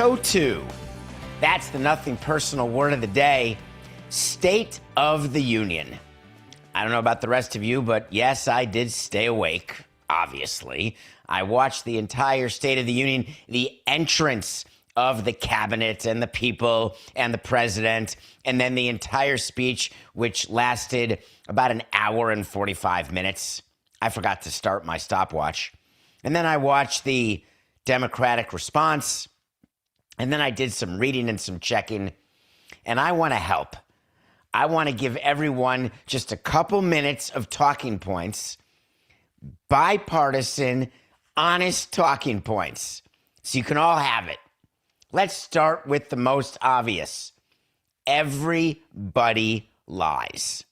SOTU. That's the nothing personal word of the day. State of the Union. I don't know about the rest of you, but yes, I did stay awake, obviously. I watched the entire State of the Union, the entrance of the cabinet and the people and the president, and then the entire speech, which lasted about an hour and 45 minutes. I forgot to start my stopwatch. And then I watched the Democratic response, and then I did some reading and some checking, and I want to help. I want to give everyone just a couple minutes of talking points, bipartisan, honest talking points, so you can all have it. Let's start with the most obvious. Everybody lies.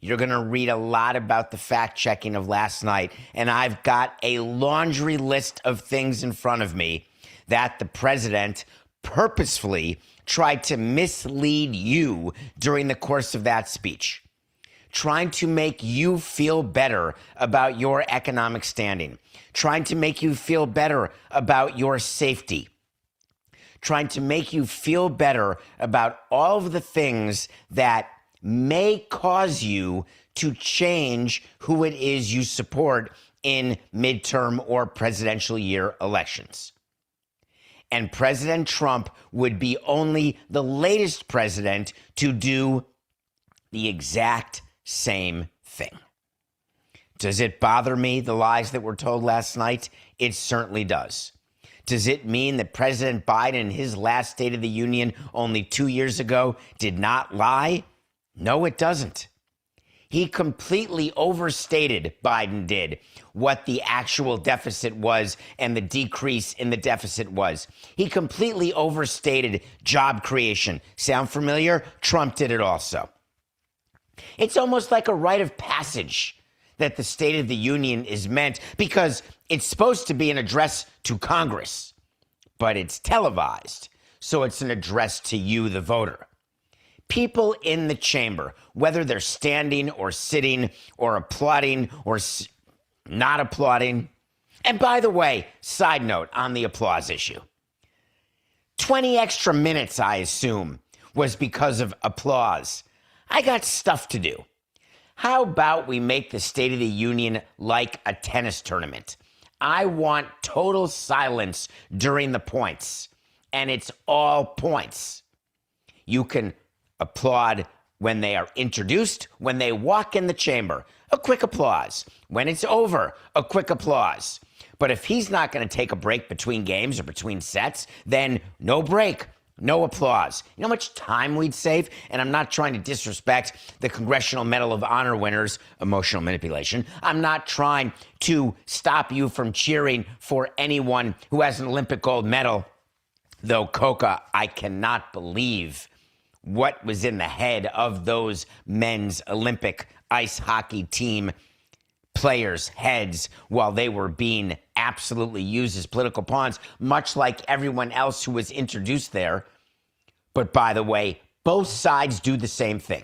You're going to read a lot about the fact-checking of last night, and I've got a laundry list of things in front of me that the president purposefully tried to mislead you during the course of that speech, trying to make you feel better about your economic standing, trying to make you feel better about your safety, trying to make you feel better about all of the things that may cause you to change who it is you support in midterm or presidential year elections. And President Trump would be only the latest president to do the exact same thing. Does it bother me, the lies that were told last night? It certainly does. Does it mean that President Biden in his last State of the Union only 2 years ago did not lie? No, it doesn't. He completely overstated, Biden did, what the actual deficit was and the decrease in the deficit was. He completely overstated job creation. Sound familiar? Trump did it also. It's almost like a rite of passage that the State of the Union is meant, because it's supposed to be an address to Congress, but it's televised, so it's an address to you, the voter. People in the chamber, whether they're standing or sitting or applauding or not applauding. And by the way, side note on the applause issue, 20 extra minutes, I assume, was because of applause. I got stuff to do. How about we make the State of the Union like a tennis tournament? I want total silence during the points, and it's all points. You can applaud when they are introduced, when they walk in the chamber, a quick applause. When it's over, a quick applause. But if he's not going to take a break between games or between sets, then no break, no applause. You know how much time we'd save? And I'm not trying to disrespect the Congressional Medal of Honor winners, emotional manipulation. I'm not trying to stop you from cheering for anyone who has an Olympic gold medal. Though, Coca, I cannot believe what was in the head of those men's Olympic ice hockey team players' heads while they were being absolutely used as political pawns, much like everyone else who was introduced there. But by the way, both sides do the same thing.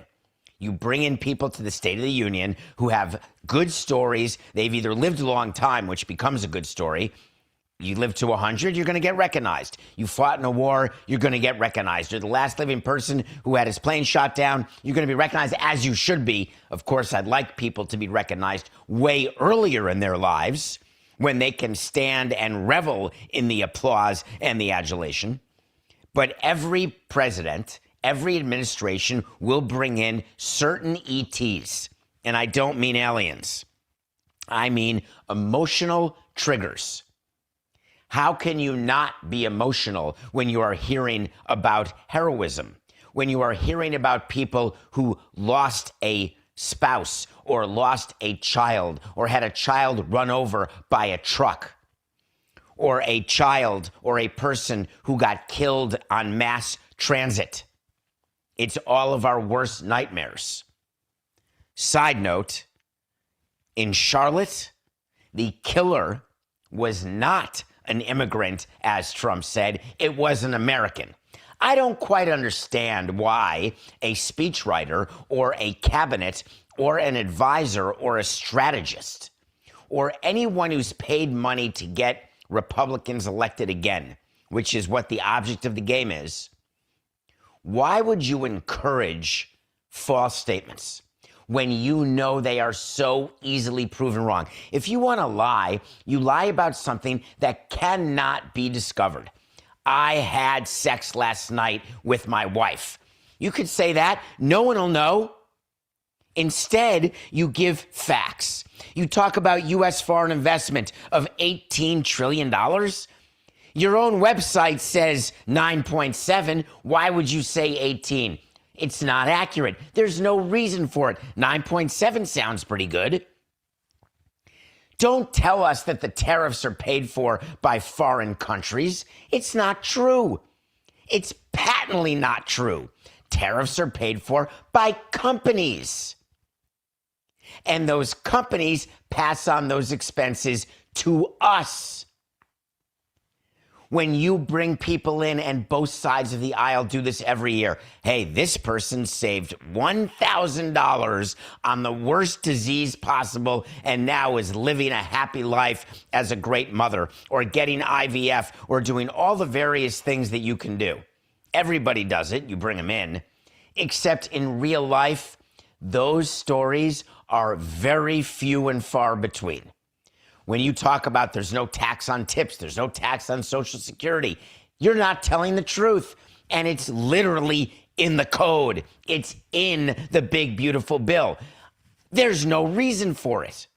You bring in people to the State of the Union who have good stories. They've either lived a long time, which becomes a good story. You live to 100, you're going to get recognized. You fought in a war, you're going to get recognized. You're the last living person who had his plane shot down, you're going to be recognized, as you should be. Of course, I'd like people to be recognized way earlier in their lives when they can stand and revel in the applause and the adulation. But every president, every administration will bring in certain ETs. And I don't mean aliens. I mean emotional triggers. How can you not be emotional when you are hearing about heroism, when you are hearing about people who lost a spouse or lost a child or had a child run over by a truck, or a child or a person who got killed on mass transit? It's all of our worst nightmares. Side note, in Charlotte, the killer was not an immigrant, as Trump said. It was an American. I don't quite understand why a speechwriter or a cabinet or an advisor or a strategist or anyone who's paid money to get Republicans elected again which is what the object of the game is, why would you encourage false statements when you know they are so easily proven wrong? If you want to lie, you lie about something that cannot be discovered. I had sex last night with my wife. You could say that. No one will know. Instead, you give facts. You talk about U.S. foreign investment of $18 trillion. Your own website says 9.7. Why would you say 18? It's not accurate. There's no reason for it. 9.7 sounds pretty good. Don't tell us that the tariffs are paid for by foreign countries. It's not true. It's patently not true. Tariffs are paid for by companies. And those companies pass on those expenses to us. When you bring people in, and both sides of the aisle do this every year, hey, this person saved $1,000 on the worst disease possible and now is living a happy life as a great mother, or getting IVF, or doing all the various things that you can do. Everybody does it. You bring them in. Except in real life, those stories are very few and far between. When you talk about there's no tax on tips, there's no tax on Social Security, you're not telling the truth. And it's literally in the code. It's in the big, beautiful bill. There's no reason for it.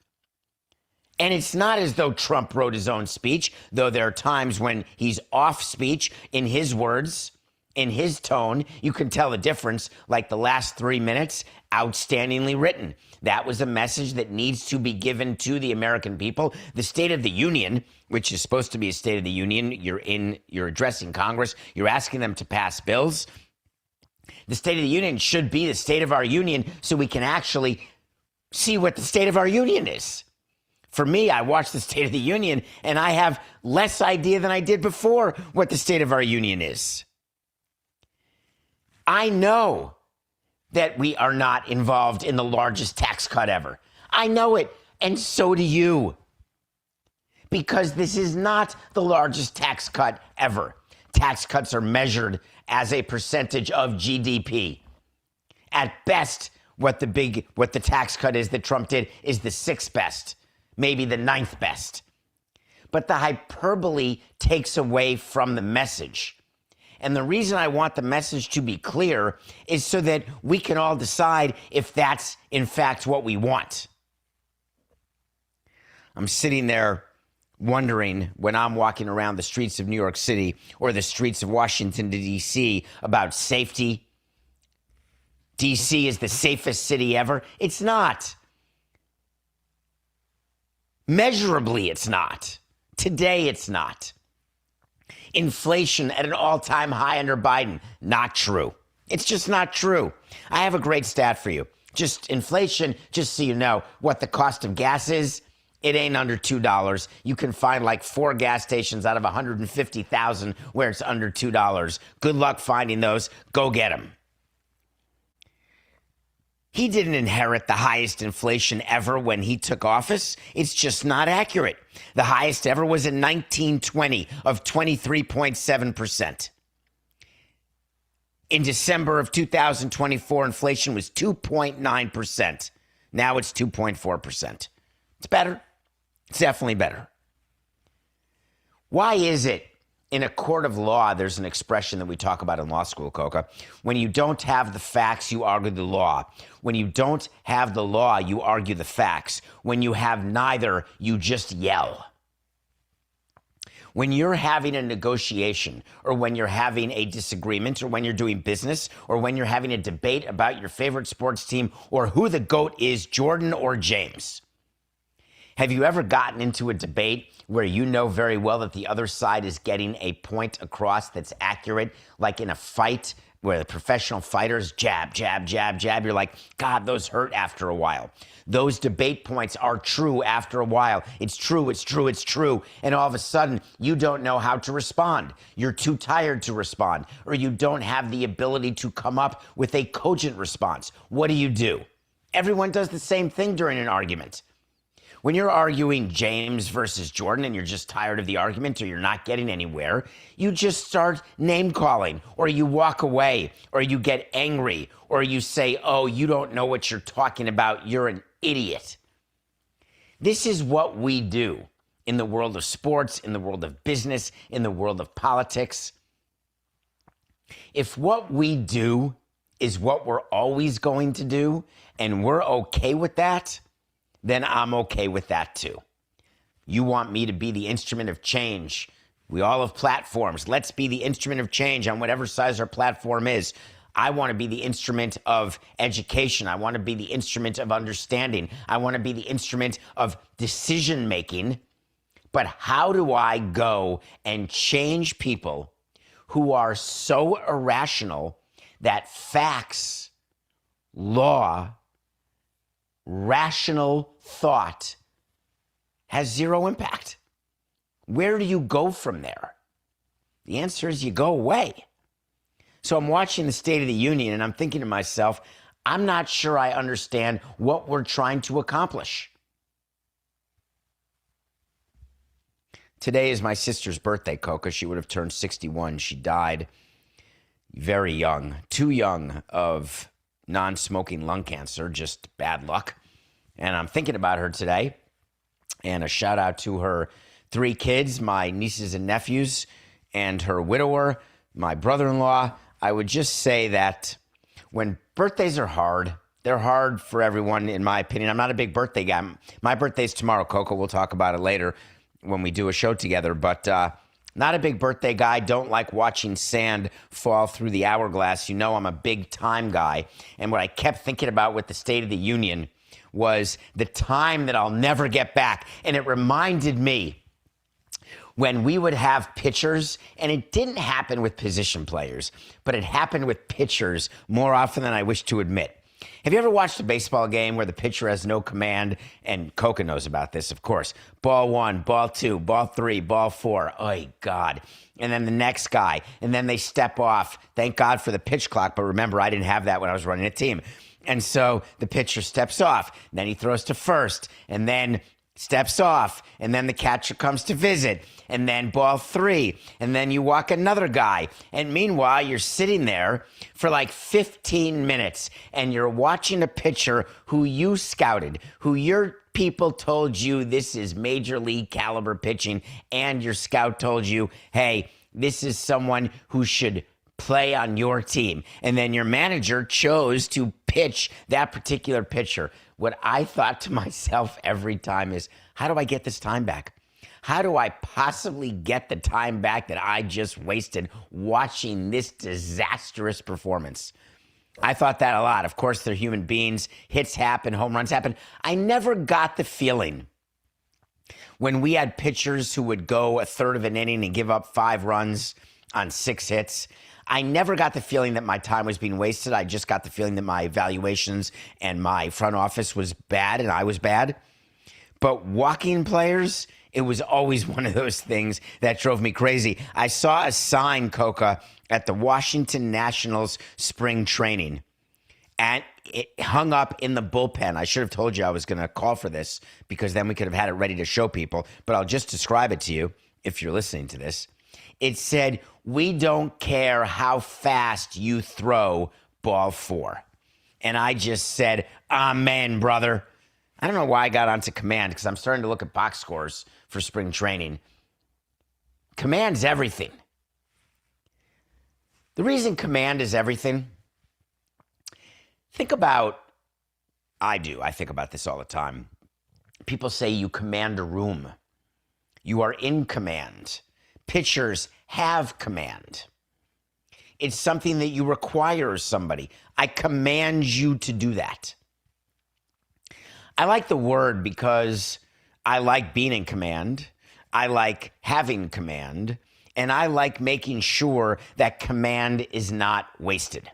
And it's not as though Trump wrote his own speech, though there are times when he's off speech in his words, in his tone. You can tell the difference, like the last 3 minutes, outstandingly written. That was a message that needs to be given to the American people. The State of the Union, which is supposed to be a State of the Union, you're addressing Congress, you're asking them to pass bills. The State of the Union should be the state of our union so we can actually see what the state of our union is. For me, I watch the State of the Union and I have less idea than I did before what the state of our union is. I know that we are not involved in the largest tax cut ever. I know it, and so do you. Because this is not the largest tax cut ever. Tax cuts are measured as a percentage of GDP. At best, what the tax cut is that Trump did is the 6th best, maybe the 9th best. But the hyperbole takes away from the message. And the reason I want the message to be clear is so that we can all decide if that's, in fact, what we want. I'm sitting there wondering, when I'm walking around the streets of New York City or the streets of Washington, D.C., about safety. D.C. is the safest city ever. It's not. Measurably, it's not. Today, it's not. Inflation at an all-time high under Biden. Not true. It's just not true. I have a great stat for you. Just inflation, just so you know, what the cost of gas is, it ain't under $2. You can find like 4 gas stations out of 150,000 where it's under $2. Good luck finding those. Go get them. He didn't inherit the highest inflation ever when he took office. It's just not accurate. The highest ever was in 1920 of 23.7%. In December of 2024, inflation was 2.9%. Now it's 2.4%. It's better. It's definitely better. Why is it in a court of law, there's an expression that we talk about in law school, Coca. When you don't have the facts, you argue the law. When you don't have the law, you argue the facts. When you have neither, you just yell. When you're having a negotiation, or when you're having a disagreement, or when you're doing business, or when you're having a debate about your favorite sports team, or who the GOAT is, Jordan or James, have you ever gotten into a debate where you know very well that the other side is getting a point across that's accurate, like in a fight where the professional fighters jab, jab, jab, jab? You're like, God, those hurt after a while. Those debate points are true after a while. It's true, it's true, it's true. And all of a sudden, you don't know how to respond. You're too tired to respond, or you don't have the ability to come up with a cogent response. What do? Everyone does the same thing during an argument. When you're arguing James versus Jordan and you're just tired of the argument or you're not getting anywhere, you just start name calling, or you walk away, or you get angry, or you say, oh, you don't know what you're talking about, you're an idiot. This is what we do in the world of sports, in the world of business, in the world of politics. If what we do is what we're always going to do, and we're okay with that, then I'm okay with that too. You want me to be the instrument of change. We all have platforms. Let's be the instrument of change on whatever size our platform is. I want to be the instrument of education. I want to be the instrument of understanding. I want to be the instrument of decision making. But how do I go and change people who are so irrational that facts, law, rational thought has zero impact? Where do you go from there? The answer is you go away. So I'm watching the State of the Union and I'm thinking to myself, I'm not sure I understand what we're trying to accomplish. Today is my sister's birthday, Coca. She would have turned 61. She died very young, too young of non-smoking lung cancer, just bad luck. And I'm thinking about her today. And a shout out to her 3 kids, my nieces and nephews, and her widower, my brother-in-law. I would just say that when birthdays are hard, they're hard for everyone, in my opinion. I'm not a big birthday guy. My birthday's tomorrow, Coco. We'll talk about it later when we do a show together. But not a big birthday guy. Don't like watching sand fall through the hourglass. You know I'm a big time guy. And what I kept thinking about with the State of the Union was the time that I'll never get back. And it reminded me when we would have pitchers, and it didn't happen with position players, but it happened with pitchers more often than I wish to admit. Have you ever watched a baseball game where the pitcher has no command? And Coca knows about this, of course. Ball 1, ball 2, ball 3, ball 4. Oh, God. And then the next guy. And then they step off. Thank God for the pitch clock. But remember, I didn't have that when I was running a team. And so the pitcher steps off. And then he throws to first. And then steps off, and then the catcher comes to visit, and then ball 3, and then you walk another guy. And meanwhile, you're sitting there for like 15 minutes, and you're watching a pitcher who you scouted, who your people told you this is major league caliber pitching, and your scout told you, hey, this is someone who should play on your team. And then your manager chose to pitch that particular pitcher. What I thought to myself every time is, how do I get this time back? How do I possibly get the time back that I just wasted watching this disastrous performance? I thought that a lot. Of course, they're human beings. Hits happen, home runs happen. I never got the feeling when we had pitchers who would go a third of an inning and give up 5 runs on 6 hits. I never got the feeling that my time was being wasted. I just got the feeling that my evaluations and my front office was bad and I was bad. But walking players, it was always one of those things that drove me crazy. I saw a sign, Coca, at the Washington Nationals spring training, and it hung up in the bullpen. I should have told you I was going to call for this because then we could have had it ready to show people, but I'll just describe it to you if you're listening to this. It said, "We don't care how fast you throw ball 4." And I just said, amen, brother. I don't know why I got onto command because I'm starting to look at box scores for spring training. Command's everything. The reason command is everything, I think about this all the time. People say you command a room. You are in command. Pitchers have command. It's something that you require of somebody. I command you to do that. I like the word because I like being in command. I like having command. And I like making sure that command is not wasted.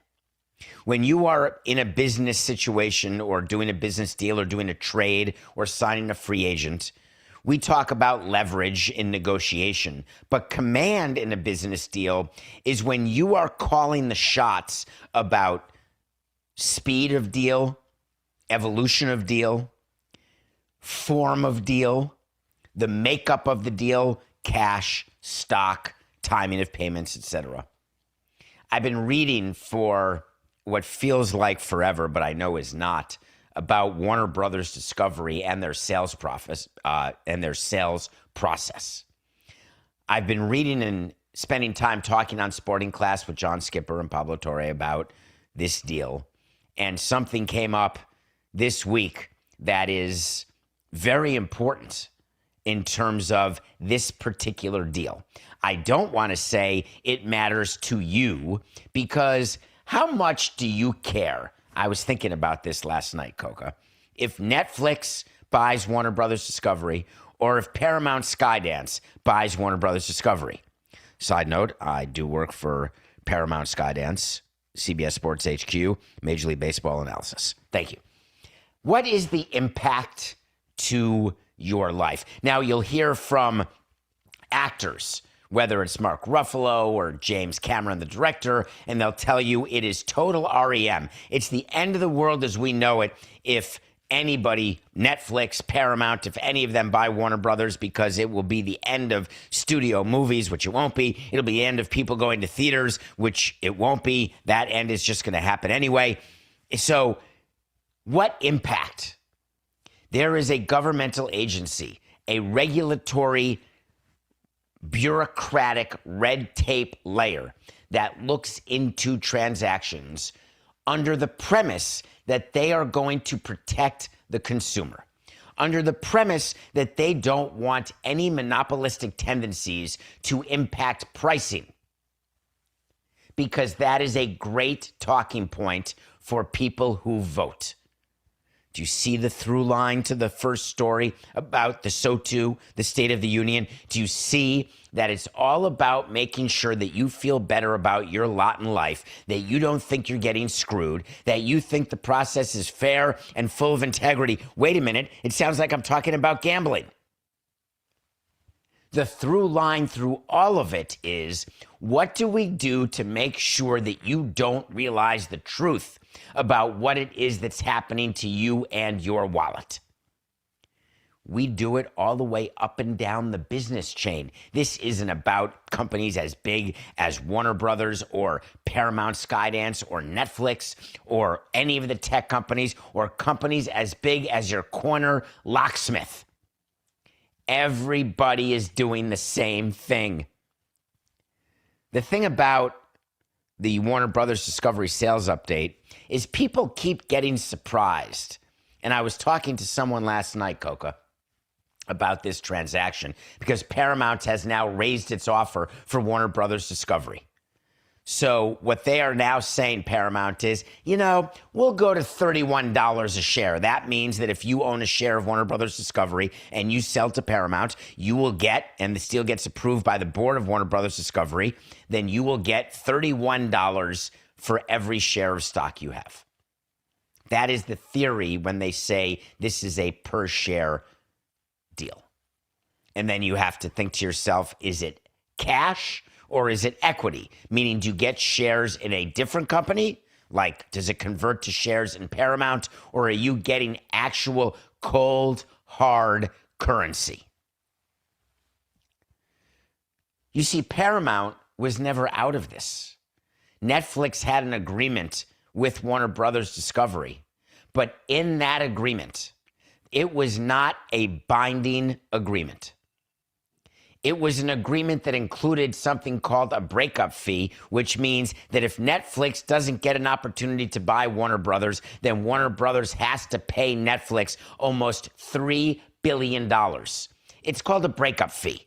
When you are in a business situation or doing a business deal or doing a trade or signing a free agent, we talk about leverage in negotiation, but command in a business deal is when you are calling the shots about speed of deal, evolution of deal, form of deal, the makeup of the deal, cash, stock, timing of payments, etc. I've been reading for what feels like forever, but I know is not, about Warner Brothers Discovery and their sales process. I've been reading and spending time talking on Sporting Class with John Skipper and Pablo Torre about this deal, and something came up this week that is very important in terms of this particular deal. I don't want to say it matters to you, because how much do you care? I was thinking about this last night, Coca. If Netflix buys Warner Brothers Discovery, or if Paramount Skydance buys Warner Brothers Discovery. Side note, I do work for Paramount Skydance, CBS Sports HQ, Major League Baseball analysis. Thank you. What is the impact to your life? Now, you'll hear from actors, whether it's Mark Ruffalo or James Cameron, the director, and they'll tell you it is total REM. It's the end of the world as we know it if anybody, Netflix, Paramount, if any of them buy Warner Brothers, because it will be the end of studio movies, which it won't be. It'll be the end of people going to theaters, which it won't be. That end is just going to happen anyway. So what impact? There is a governmental agency, a regulatory bureaucratic red tape layer that looks into transactions under the premise that they are going to protect the consumer, under the premise that they don't want any monopolistic tendencies to impact pricing, because that is a great talking point for people who vote. Do you see the through line to the first story about the SOTU, the State of the Union? Do you see that it's all about making sure that you feel better about your lot in life, that you don't think you're getting screwed, that you think the process is fair and full of integrity? Wait a minute, it sounds like I'm talking about gambling. The through line through all of it is, what do we do to make sure that you don't realize the truth about what it is that's happening to you and your wallet? We do it all the way up and down the business chain. This isn't about companies as big as Warner Brothers or Paramount Skydance or Netflix or any of the tech companies or companies as big as your corner locksmith. Everybody is doing the same thing. The thing about the Warner Brothers Discovery sales update is people keep getting surprised. And I was talking to someone last night, Coca, about this transaction, because Paramount has now raised its offer for Warner Brothers Discovery. So what they are now saying, Paramount, is, we'll go to $31 a share. That means that if you own a share of Warner Brothers Discovery and you sell to Paramount, you will get, and this deal gets approved by the board of Warner Brothers Discovery, then you will get $31 for every share of stock you have. That is the theory when they say this is a per share deal. And then you have to think to yourself, is it cash or is it equity? Meaning, do you get shares in a different company? Like, does it convert to shares in Paramount, or are you getting actual cold, hard currency? You see, Paramount was never out of this. Netflix had an agreement with Warner Brothers Discovery, but in that agreement, it was not a binding agreement. It was an agreement that included something called a breakup fee, which means that if Netflix doesn't get an opportunity to buy Warner Brothers, then Warner Brothers has to pay Netflix almost $3 billion. It's called a breakup fee.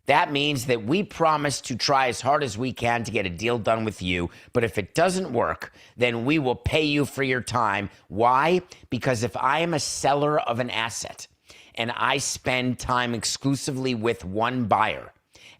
That means that we promise to try as hard as we can to get a deal done with you, but if it doesn't work, then we will pay you for your time. Why? Because if I am a seller of an asset, and I spend time exclusively with one buyer,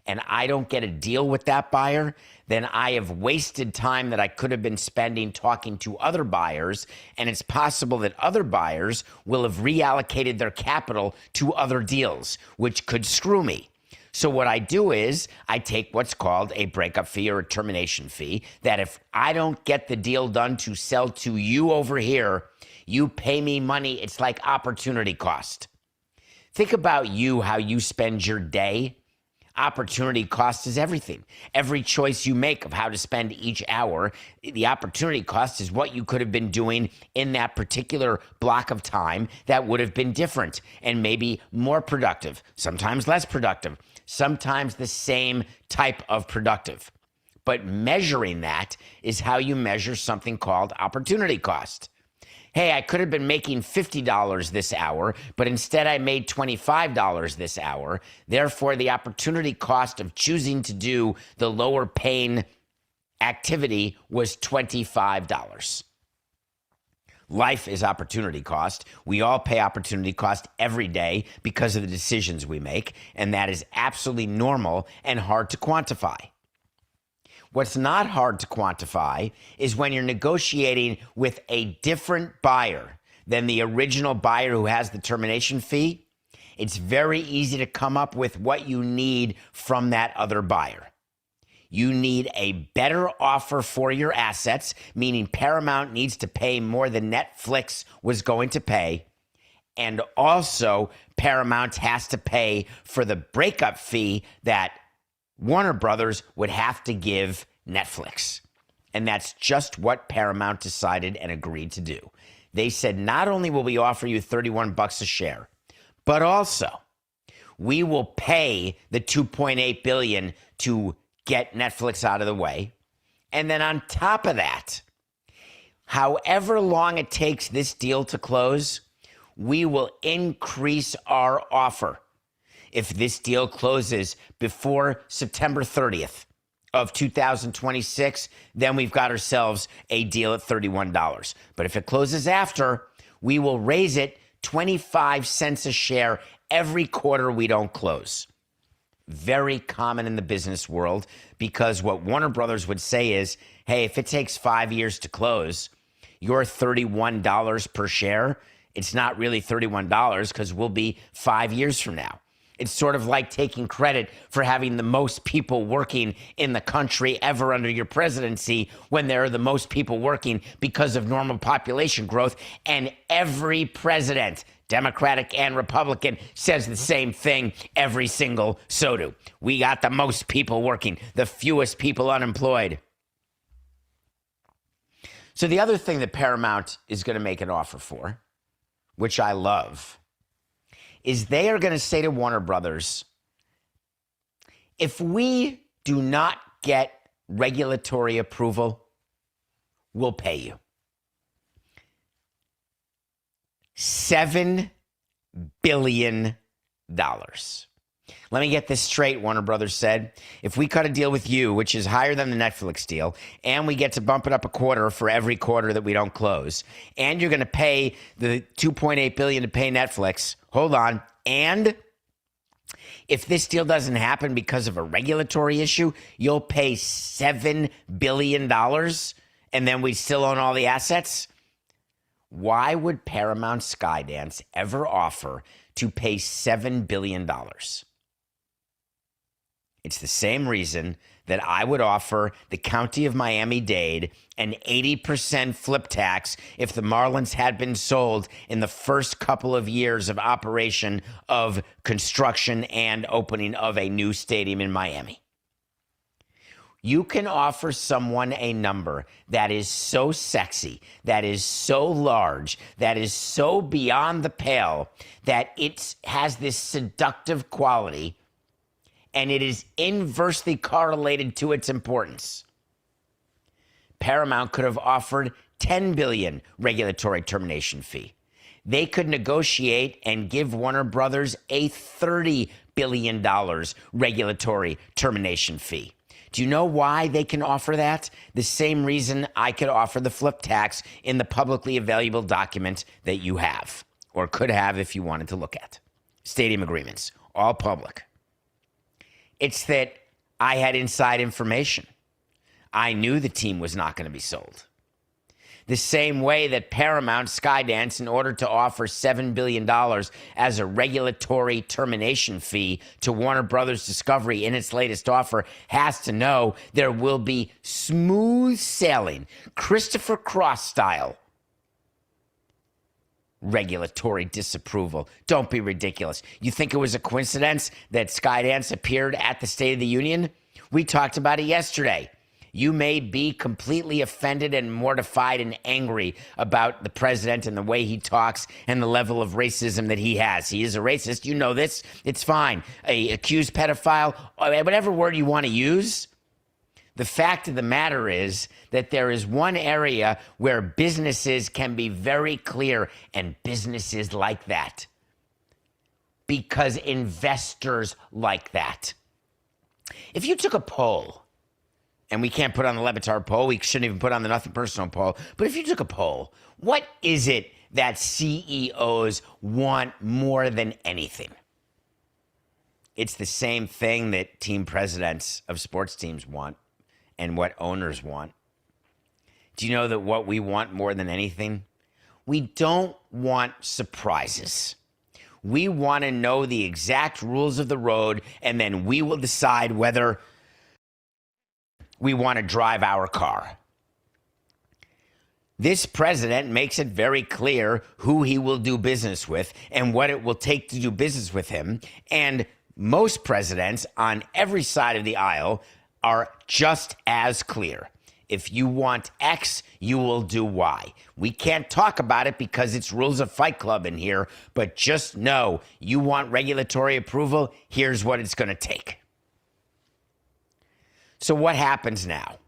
and I don't get a deal with that buyer, then I have wasted time that I could have been spending talking to other buyers, and it's possible that other buyers will have reallocated their capital to other deals, which could screw me. So what I do is I take what's called a breakup fee or a termination fee, that if I don't get the deal done to sell to you over here, you pay me money. It's like opportunity cost. Think about you, how you spend your day. Opportunity cost is everything. Every choice you make of how to spend each hour, the opportunity cost is what you could have been doing in that particular block of time that would have been different and maybe more productive, sometimes less productive, sometimes the same type of productive. But measuring that is how you measure something called opportunity cost. Hey, I could have been making $50 this hour, but instead I made $25 this hour. Therefore, the opportunity cost of choosing to do the lower paying activity was $25. Life is opportunity cost. We all pay opportunity cost every day because of the decisions we make, and that is absolutely normal and hard to quantify. What's not hard to quantify is when you're negotiating with a different buyer than the original buyer who has the termination fee. It's very easy to come up with what you need from that other buyer. You need a better offer for your assets, meaning Paramount needs to pay more than Netflix was going to pay. And also, Paramount has to pay for the breakup fee that Warner Brothers would have to give Netflix. And that's just what Paramount decided and agreed to do. They said, not only will we offer you $31 a share, but also we will pay the $2.8 billion to get Netflix out of the way. And then on top of that, however long it takes this deal to close, we will increase our offer. If this deal closes before September 30th of 2026, then we've got ourselves a deal at $31. But if it closes after, we will raise it 25 cents a share every quarter we don't close. Very common in the business world, because what Warner Brothers would say is, hey, if it takes 5 years to close, your $31 per share, it's not really $31 because we'll be 5 years from now. It's sort of like taking credit for having the most people working in the country ever under your presidency when there are the most people working because of normal population growth. And every president, Democratic and Republican, says the same thing every single SOTU. We got the most people working, the fewest people unemployed. So the other thing that Paramount is going to make an offer for, which I love, is they are going to say to Warner Brothers, if we do not get regulatory approval, we'll pay you $7 billion. Let me get this straight, Warner Brothers said. If we cut a deal with you, which is higher than the Netflix deal, and we get to bump it up a quarter for every quarter that we don't close, and you're going to pay the $2.8 billion to pay Netflix, hold on, and if this deal doesn't happen because of a regulatory issue, you'll pay $7 billion, and then we still own all the assets? Why would Paramount Skydance ever offer to pay $7 billion? It's the same reason that I would offer the County of Miami-Dade an 80% flip tax if the Marlins had been sold in the first couple of years of operation of construction and opening of a new stadium in Miami. You can offer someone a number that is so sexy, that is so large, that is so beyond the pale, that it has this seductive quality, and it is inversely correlated to its importance. Paramount could have offered $10 billion regulatory termination fee. They could negotiate and give Warner Brothers a $30 billion regulatory termination fee. Do you know why they can offer that? The same reason I could offer the flip tax in the publicly available document that you have, or could have if you wanted to look at. Stadium agreements, all public. It's that I had inside information. I knew the team was not going to be sold. The same way that Paramount Skydance, in order to offer $7 billion as a regulatory termination fee to Warner Brothers Discovery in its latest offer, has to know there will be smooth sailing, Christopher Cross style regulatory disapproval. Don't be ridiculous. You think it was a coincidence that Skydance appeared at the State of the Union? We talked about it yesterday. You may be completely offended and mortified and angry about the president and the way he talks and the level of racism that he has. He is a racist. You know this. It's fine. A accused pedophile, whatever word you want to use. The fact of the matter is that there is one area where businesses can be very clear, and businesses like that because investors like that. If you took a poll, and we can't put on the Levitard poll, we shouldn't even put on the Nothing Personal poll, but if you took a poll, what is it that CEOs want more than anything? It's the same thing that team presidents of sports teams want and what owners want. Do you know that what we want more than anything? We don't want surprises. We want to know the exact rules of the road, and then we will decide whether we want to drive our car. This president makes it very clear who he will do business with and what it will take to do business with him. And most presidents on every side of the aisle are just as clear. If you want X, you will do Y. We can't talk about it because it's rules of Fight Club in here, but just know you want regulatory approval, here's what it's going to take. So what happens now?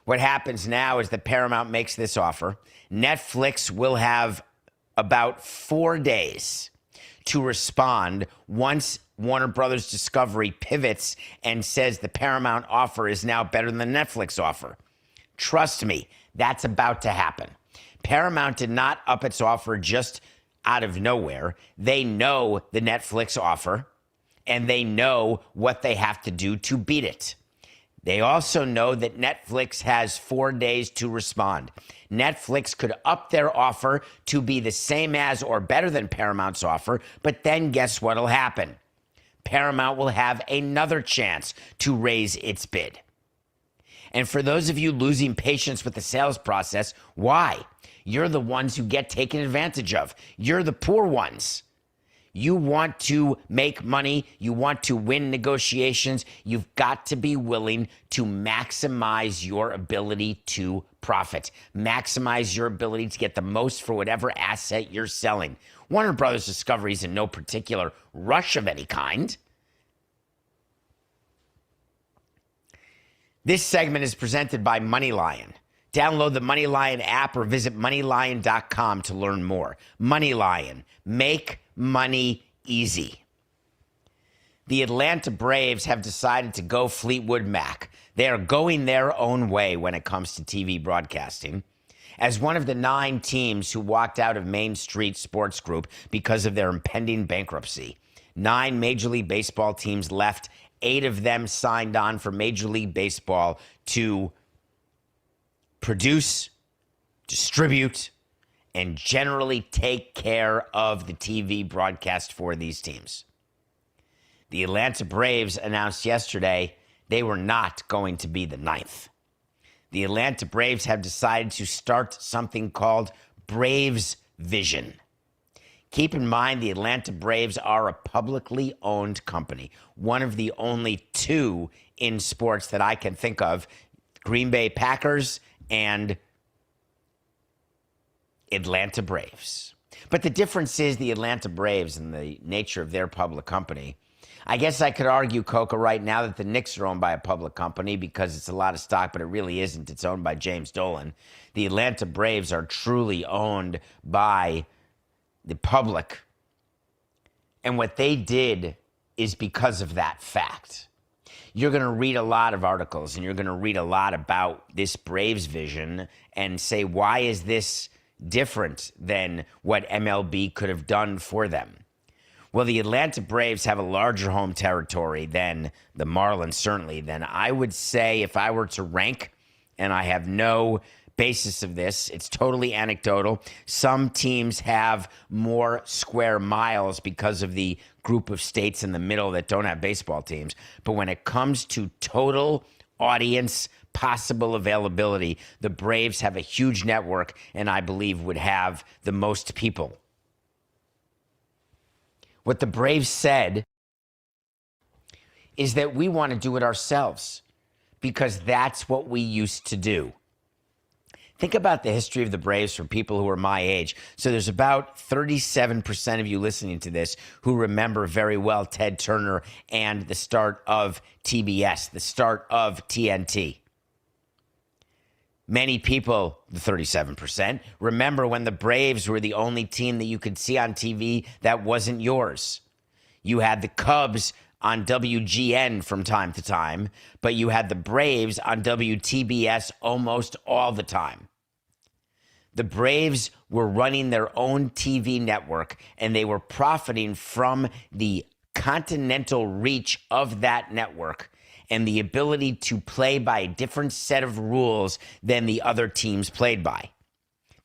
What happens now is that Paramount makes this offer. Netflix will have about 4 days to respond once Warner Brothers Discovery pivots and says the Paramount offer is now better than the Netflix offer. Trust me, that's about to happen. Paramount did not up its offer just out of nowhere. They know the Netflix offer, and they know what they have to do to beat it. They also know that Netflix has 4 days to respond. Netflix could up their offer to be the same as or better than Paramount's offer, but then guess what'll happen? Paramount will have another chance to raise its bid. And for those of you losing patience with the sales process, why? You're the ones who get taken advantage of. You're the poor ones. You want to make money. You want to win negotiations. You've got to be willing to maximize your ability to profit. Maximize your ability to get the most for whatever asset you're selling. Warner Brothers Discovery is in no particular rush of any kind. This segment is presented by MoneyLion. Download the MoneyLion app or visit moneylion.com to learn more. MoneyLion. Make money easy. The Atlanta Braves have decided to go Fleetwood Mac. They are going their own way when it comes to TV broadcasting. As one of the 9 teams who walked out of Main Street Sports Group because of their impending bankruptcy, 9 Major League Baseball teams left. 8 of them signed on for Major League Baseball to produce, distribute, and generally take care of the TV broadcast for these teams. The Atlanta Braves announced yesterday they were not going to be the 9th. The Atlanta Braves have decided to start something called Braves Vision. Keep in mind, the Atlanta Braves are a publicly owned company, one of the only 2 in sports that I can think of, Green Bay Packers and Atlanta Braves. But the difference is the Atlanta Braves and the nature of their public company. I guess I could argue, Coca, right now that the Knicks are owned by a public company because it's a lot of stock, but it really isn't. It's owned by James Dolan. The Atlanta Braves are truly owned by the public. And what they did is because of that fact. You're going to read a lot of articles and you're going to read a lot about this Braves vision and say, why is this different than what MLB could have done for them? Well, the Atlanta Braves have a larger home territory than the Marlins, certainly. Then I would say if I were to rank, and I have no basis of this. It's totally anecdotal. Some teams have more square miles because of the group of states in the middle that don't have baseball teams. But when it comes to total audience possible availability, the Braves have a huge network and I believe would have the most people. What the Braves said is that we want to do it ourselves because that's what we used to do. Think about the history of the Braves for people who are my age. So there's about 37% of you listening to this who remember very well Ted Turner and the start of TBS, the start of TNT. Many people, the 37%, remember when the Braves were the only team that you could see on TV that wasn't yours. You had the Cubs on WGN from time to time, but you had the Braves on WTBS almost all the time. The Braves were running their own TV network, and they were profiting from the continental reach of that network and the ability to play by a different set of rules than the other teams played by.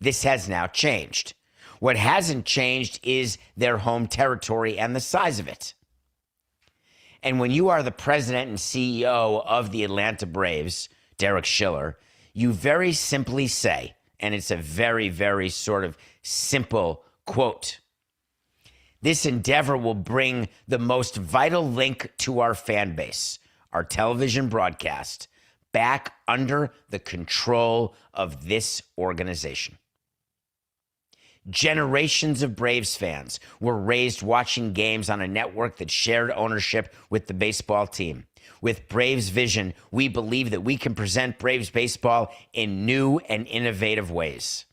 This has now changed. What hasn't changed is their home territory and the size of it. And when you are the president and CEO of the Atlanta Braves, Derek Schiller, you very simply say, and it's a very, very sort of simple quote, "This endeavor will bring the most vital link to our fan base, our television broadcast, back under the control of this organization." Generations of Braves fans were raised watching games on a network that shared ownership with the baseball team. With Braves Vision, we believe that we can present Braves baseball in new and innovative ways.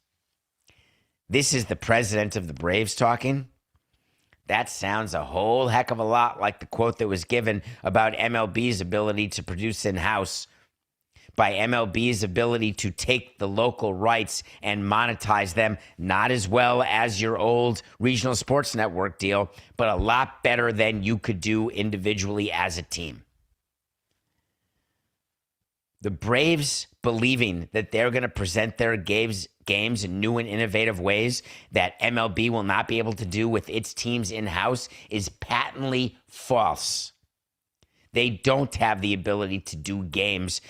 This is the president of the Braves talking. That sounds a whole heck of a lot like the quote that was given about MLB's ability to produce in-house, by MLB's ability to take the local rights and monetize them, not as well as your old regional sports network deal, but a lot better than you could do individually as a team. The Braves believing that they're going to present their games in new and innovative ways that MLB will not be able to do with its teams in-house is patently false. They don't have the ability to do games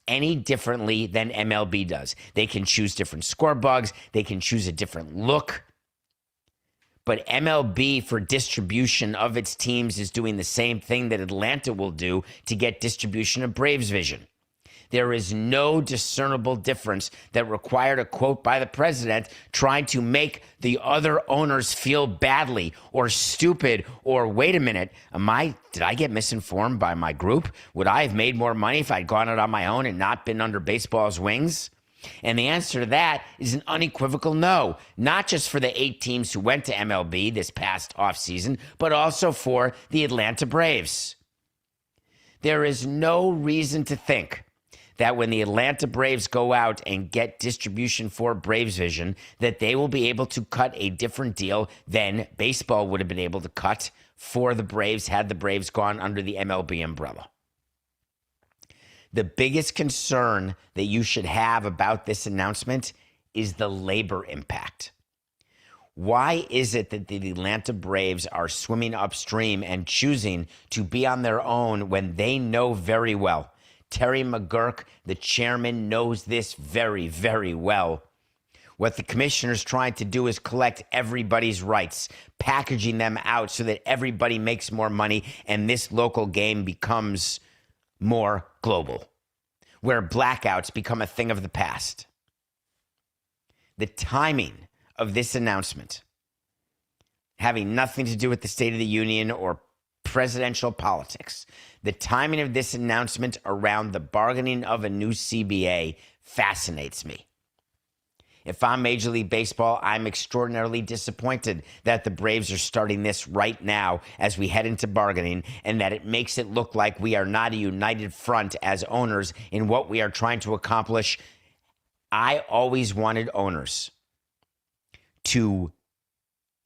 any differently than MLB does. They can choose different score bugs. They can choose a different look. But MLB, for distribution of its teams, is doing the same thing that Atlanta will do to get distribution of Braves Vision. There is no discernible difference that required a quote by the president trying to make the other owners feel badly or stupid or, wait a minute, did I get misinformed by my group? Would I have made more money if I'd gone out on my own and not been under baseball's wings? And the answer to that is an unequivocal no, not just for the 8 teams who went to MLB this past offseason, but also for the Atlanta Braves. There is no reason to think that when the Atlanta Braves go out and get distribution for Braves Vision, that they will be able to cut a different deal than baseball would have been able to cut for the Braves had the Braves gone under the MLB umbrella. The biggest concern that you should have about this announcement is the labor impact. Why is it that the Atlanta Braves are swimming upstream and choosing to be on their own when they know very well? Terry McGurk, the chairman, knows this very, very well. What the commissioner's trying to do is collect everybody's rights, packaging them out so that everybody makes more money and this local game becomes more global, where blackouts become a thing of the past. The timing of this announcement, having nothing to do with the State of the Union or presidential politics, the timing of this announcement around the bargaining of a new CBA fascinates me. If I'm Major League Baseball, I'm extraordinarily disappointed that the Braves are starting this right now as we head into bargaining, and that it makes it look like we are not a united front as owners in what we are trying to accomplish. I always wanted owners to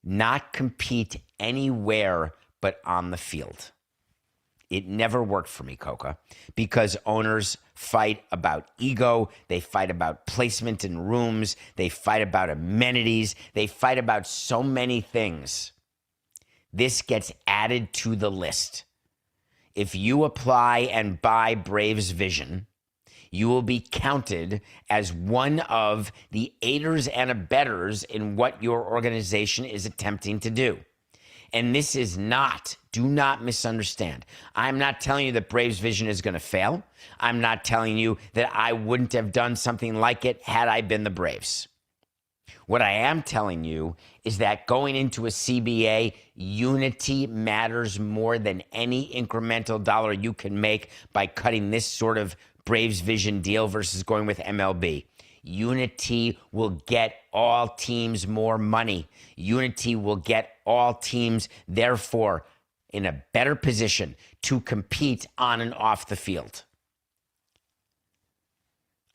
not compete anywhere but on the field. It never worked for me, Coca, because owners fight about ego. They fight about placement in rooms. They fight about amenities. They fight about so many things. This gets added to the list. If you apply and buy Braves Vision, you will be counted as one of the aiders and abettors in what your organization is attempting to do. And this is not, do not misunderstand. I'm not telling you that Braves Vision is going to fail. I'm not telling you that I wouldn't have done something like it had I been the Braves. What I am telling you is that going into a CBA, unity matters more than any incremental dollar you can make by cutting this sort of Braves Vision deal versus going with MLB. Unity will get all teams more money. Unity will get all teams, therefore, in a better position to compete on and off the field.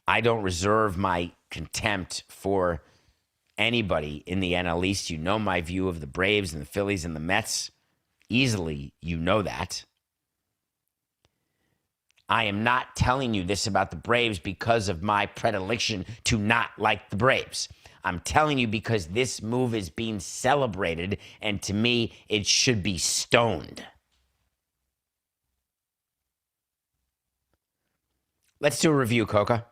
I don't reserve my contempt for anybody in the NL East. You know my view of the Braves and the Phillies and the Mets. Easily, you know that. I am not telling you this about the Braves because of my predilection to not like the Braves. I'm telling you because this move is being celebrated, and to me, it should be stoned. Let's do a review, Coca.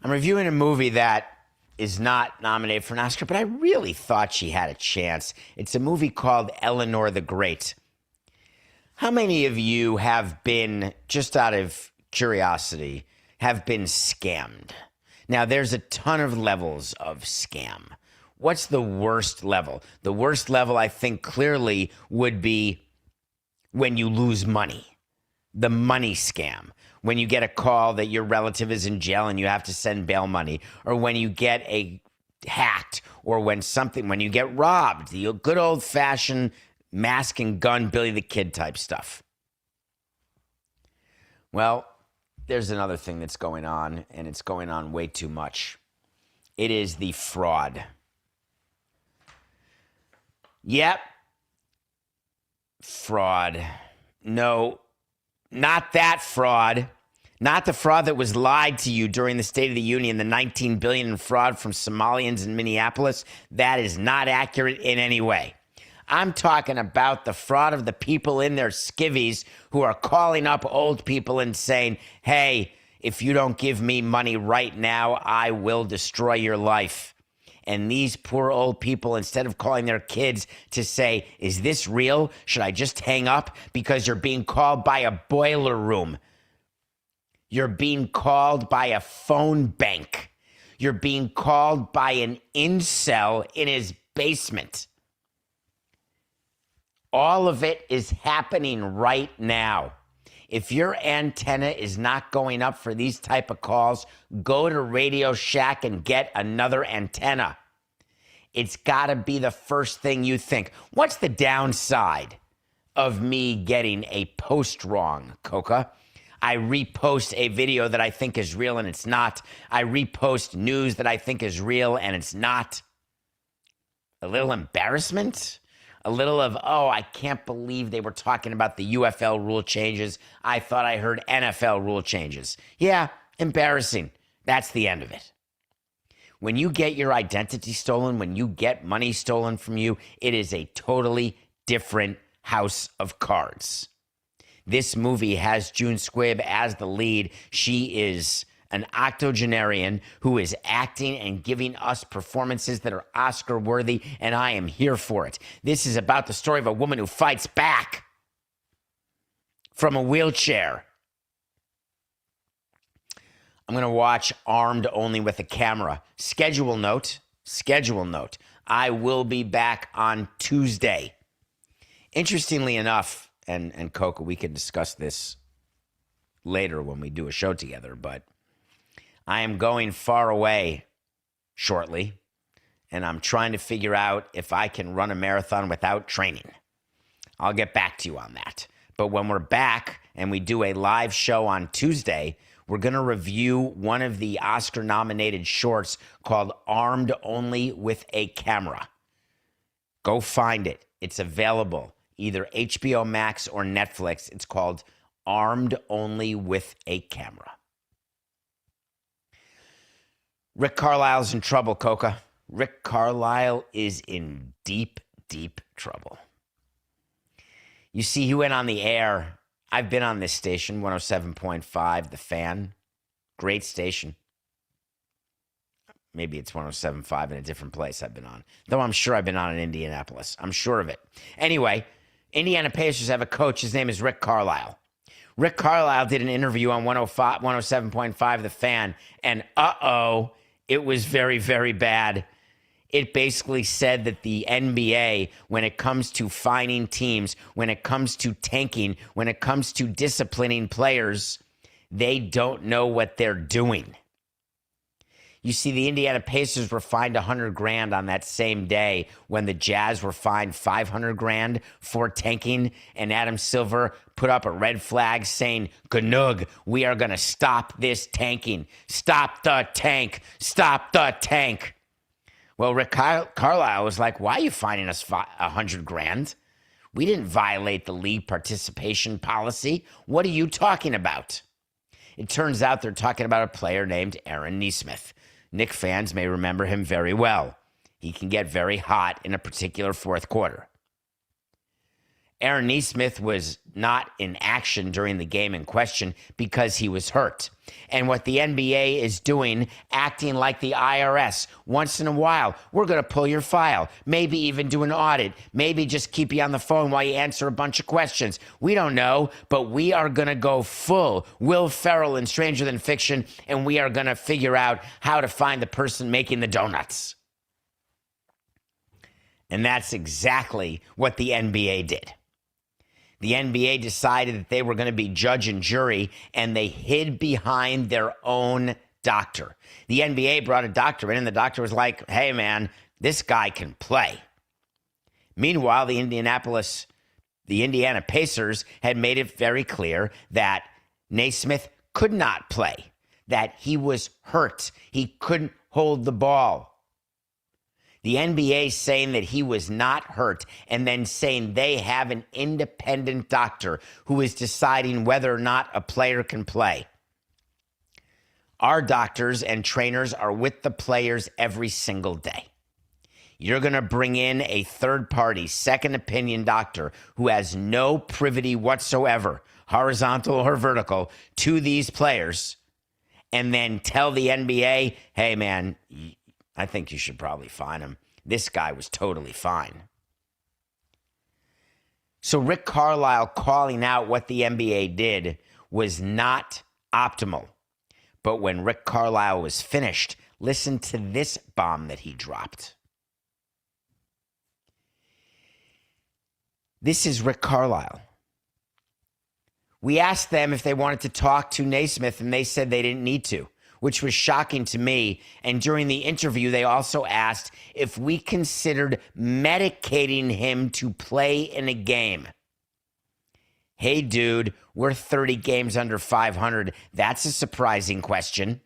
I'm reviewing a movie that is not nominated for an Oscar, but I really thought she had a chance. It's a movie called Eleanor the Great. How many of you have been, just out of curiosity, have been scammed? Now, there's a ton of levels of scam. What's the worst level? The worst level, I think, clearly would be when you lose money. The money scam. When you get a call that your relative is in jail and you have to send bail money, or when you get hacked, or when you get robbed, the good old-fashioned mask and gun Billy the Kid type stuff. Well, there's another thing that's going on, and it's going on way too much. It is the fraud. Yep. Fraud. No, not that fraud. Not the fraud that was lied to you during the State of the Union, the $19 billion in fraud from Somalians in Minneapolis. That is not accurate in any way. I'm talking about the fraud of the people in their skivvies who are calling up old people and saying, hey, if you don't give me money right now, I will destroy your life. And these poor old people, instead of calling their kids to say, is this real? Should I just hang up? Because you're being called by a boiler room. You're being called by a phone bank. You're being called by an incel in his basement. All of it is happening right now. If your antenna is not going up for these type of calls, go to Radio Shack and get another antenna. It's got to be the first thing you think. What's the downside of me getting a post wrong, Coca? I repost a video that I think is real and it's not. I repost news that I think is real and it's not. A little embarrassment? A little of, oh, I can't believe they were talking about the UFL rule changes. I thought I heard NFL rule changes. Yeah, embarrassing. That's the end of it. When you get your identity stolen, when you get money stolen from you, it is a totally different house of cards. This movie has June Squibb as the lead. She is an octogenarian who is acting and giving us performances that are Oscar worthy, and I am here for it. This is about the story of a woman who fights back from a wheelchair. I'm going to watch Armed Only with a Camera. Schedule note. I will be back on Tuesday. Interestingly enough, and Coca, we can discuss this later when we do a show together, but I am going far away shortly, and I'm trying to figure out if I can run a marathon without training. I'll get back to you on that. But when we're back and we do a live show on Tuesday, We're going to review one of the Oscar-nominated shorts called Armed Only with a Camera. Go find it. It's available, either HBO Max or Netflix. It's called Armed Only with a Camera. Rick Carlisle's in trouble, Coca. Rick Carlisle is in deep, deep trouble. You see, he went on the air. I've been on this station, 107.5, The Fan. Great station. Maybe it's 107.5 in a different place I've been on. Though I'm sure I've been on in Indianapolis. I'm sure of it. Anyway, Indiana Pacers have a coach. His name is Rick Carlisle. Rick Carlisle did an interview on 107.5 The Fan, and it was very, very bad. It basically said that the NBA, when it comes to fining teams, when it comes to tanking, when it comes to disciplining players, they don't know what they're doing. You see, the Indiana Pacers were fined $100,000 on that same day when the Jazz were fined $500,000 for tanking, and Adam Silver put up a red flag saying, "Gnug, we are going to stop this tanking. Stop the tank. Stop the tank." Well, Rick Carlisle was like, "Why are you fining us $100,000? We didn't violate the league participation policy. What are you talking about?" It turns out they're talking about a player named Aaron Nesmith. Knick fans may remember him very well. He can get very hot in a particular fourth quarter. Aaron Nesmith was not in action during the game in question because he was hurt. And what the NBA is doing, acting like the IRS, once in a while, we're going to pull your file, maybe even do an audit, maybe just keep you on the phone while you answer a bunch of questions. We don't know, but we are going to go full Will Ferrell in Stranger Than Fiction, and we are going to figure out how to find the person making the donuts. And that's exactly what the NBA did. The NBA decided that they were going to be judge and jury, and they hid behind their own doctor. The NBA brought a doctor in, and the doctor was like, "Hey, man, this guy can play." Meanwhile, the Indiana Pacers had made it very clear that Naismith could not play, that he was hurt. He couldn't hold the ball. The NBA saying that he was not hurt, and then saying they have an independent doctor who is deciding whether or not a player can play. Our doctors and trainers are with the players every single day. You're going to bring in a third-party, second opinion doctor who has no privity whatsoever, horizontal or vertical, to these players, and then tell the NBA, "Hey, man, I think you should probably fine him. This guy was totally fine." So Rick Carlisle calling out what the NBA did was not optimal. But when Rick Carlisle was finished, listen to this bomb that he dropped. This is Rick Carlisle. We asked them if they wanted to talk to Naismith, and they said they didn't need to, which was shocking to me. And during the interview, they also asked if we considered medicating him to play in a game. Hey, dude, we're 30 games under 500. That's a surprising question.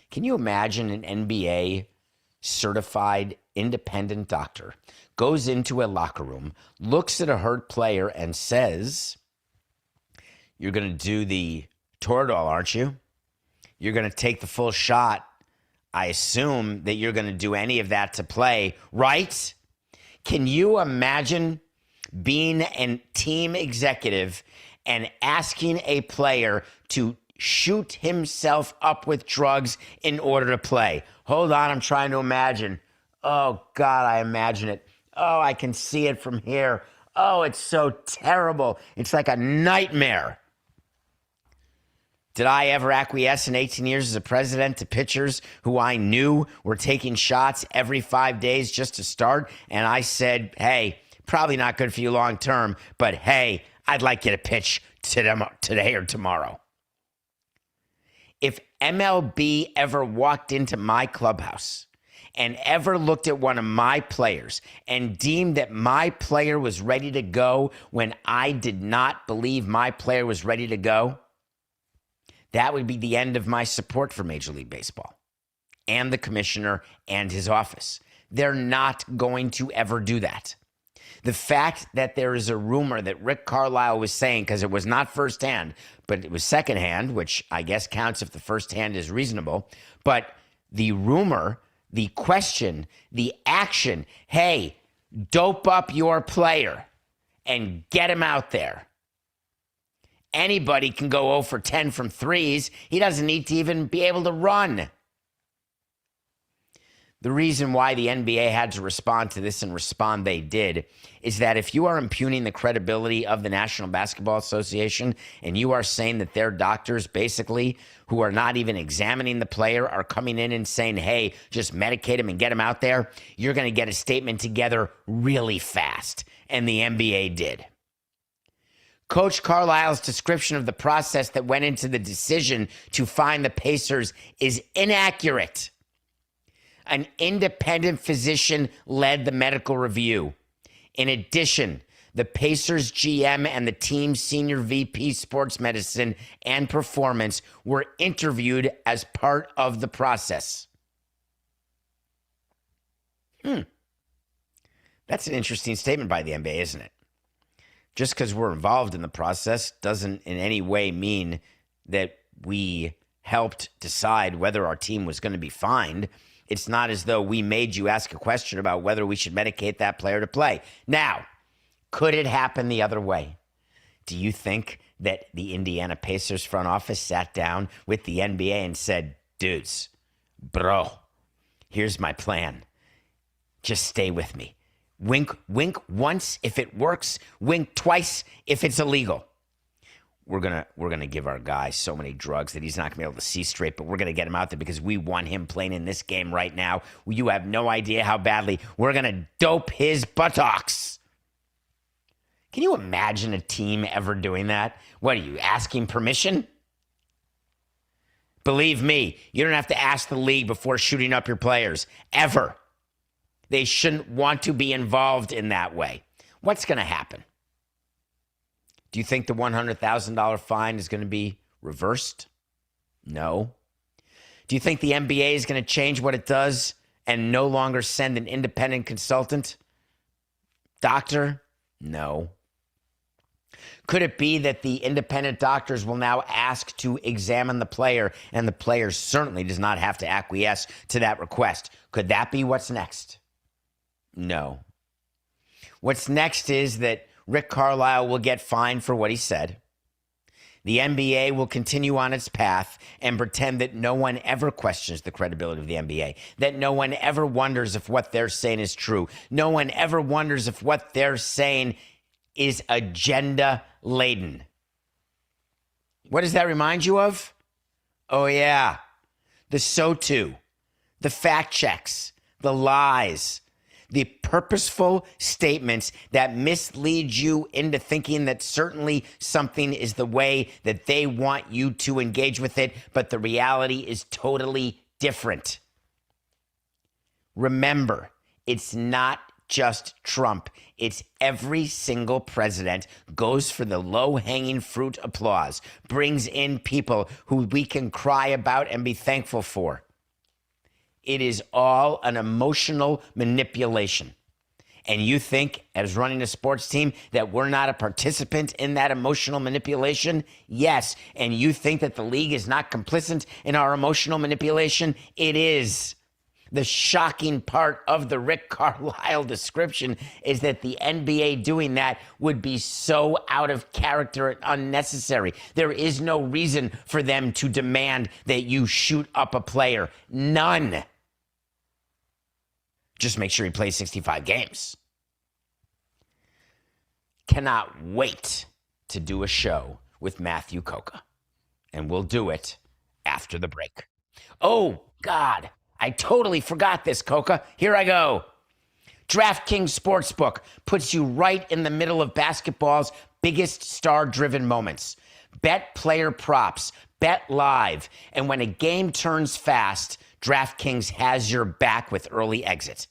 Can you imagine an NBA certified independent doctor goes into a locker room, looks at a hurt player and says, "You're going to do the Toradol, aren't you? You're going to take the full shot. I assume that you're going to do any of that to play, right?" Can you imagine being a team executive and asking a player to shoot himself up with drugs in order to play? Hold on, I'm trying to imagine. Oh, God, I imagine it. Oh, I can see it from here. Oh, it's so terrible. It's like a nightmare. Did I ever acquiesce in 18 years as a president to pitchers who I knew were taking shots every 5 days just to start? And I said, "Hey, probably not good for you long term, but hey, I'd like you to pitch today or tomorrow." If MLB ever walked into my clubhouse and ever looked at one of my players and deemed that my player was ready to go when I did not believe my player was ready to go, that would be the end of my support for Major League Baseball and the commissioner and his office. They're not going to ever do that. The fact that there is a rumor that Rick Carlisle was saying, because it was not firsthand, but it was secondhand, which I guess counts if the firsthand is reasonable, but the rumor, the question, the action, hey, dope up your player and get him out there. Anybody can go 0 for 10 from threes. He doesn't need to even be able to run. The reason why the NBA had to respond to this and respond they did is that if you are impugning the credibility of the National Basketball Association and you are saying that their doctors basically who are not even examining the player are coming in and saying, hey, just medicate him and get him out there, you're going to get a statement together really fast. And the NBA did. Coach Carlisle's description of the process that went into the decision to fine the Pacers is inaccurate. An independent physician led the medical review. In addition, the Pacers GM and the team's senior VP sports medicine and performance were interviewed as part of the process. That's an interesting statement by the NBA, isn't it? Just because we're involved in the process doesn't in any way mean that we helped decide whether our team was going to be fined. It's not as though we made you ask a question about whether we should medicate that player to play. Now, could it happen the other way? Do you think that the Indiana Pacers front office sat down with the NBA and said, dudes, bro, here's my plan. Just stay with me. Wink once if it works. Wink twice if it's illegal. We're gonna give our guy so many drugs that he's not gonna be able to see straight, but we're gonna get him out there because we want him playing in this game right now. You have no idea how badly we're gonna dope his buttocks. Can you imagine a team ever doing that? What are you asking permission? Believe me, you don't have to ask the league before shooting up your players ever. They shouldn't want to be involved in that way. What's gonna happen? Do you think the $100,000 fine is going to be reversed? No. Do you think the NBA is going to change what it does and no longer send an independent consultant? Doctor? No. Could it be that the independent doctors will now ask to examine the player and the player certainly does not have to acquiesce to that request? Could that be what's next? No. What's next is that Rick Carlisle will get fined for what he said. The NBA will continue on its path and pretend that no one ever questions the credibility of the NBA, that no one ever wonders if what they're saying is true. No one ever wonders if what they're saying is agenda-laden. What does that remind you of? Oh, yeah. The SOTU, the fact checks, the lies, the purposeful statements that mislead you into thinking that certainly something is the way that they want you to engage with it, but the reality is totally different. Remember, it's not just Trump. It's every single president goes for the low-hanging fruit applause, brings in people who we can cry about and be thankful for. It is all an emotional manipulation. And you think, as running a sports team, that we're not a participant in that emotional manipulation? Yes. And you think that the league is not complicit in our emotional manipulation? It is. The shocking part of the Rick Carlisle description is that the NBA doing that would be so out of character and unnecessary. There is no reason for them to demand that you shoot up a player. None. Just make sure he plays 65 games. Cannot wait to do a show with Matthew Coca. And we'll do it after the break. Oh, God. I totally forgot this, Coca. Here I go. DraftKings Sportsbook puts you right in the middle of basketball's biggest star-driven moments. Bet player props, bet live, and when a game turns fast, DraftKings has your back with early exit.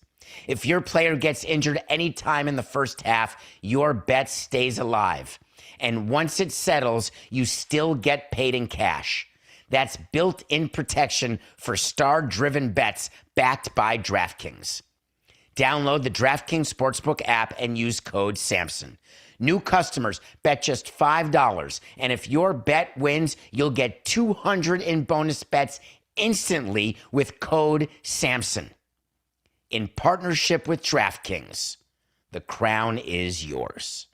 If your player gets injured any time in the first half, your bet stays alive. And once it settles, you still get paid in cash. That's built-in protection for star-driven bets backed by DraftKings. Download the DraftKings Sportsbook app and use code Samson. New customers bet just $5, and if your bet wins, you'll get $200 in bonus bets instantly with code Samson. In partnership with DraftKings, the crown is yours.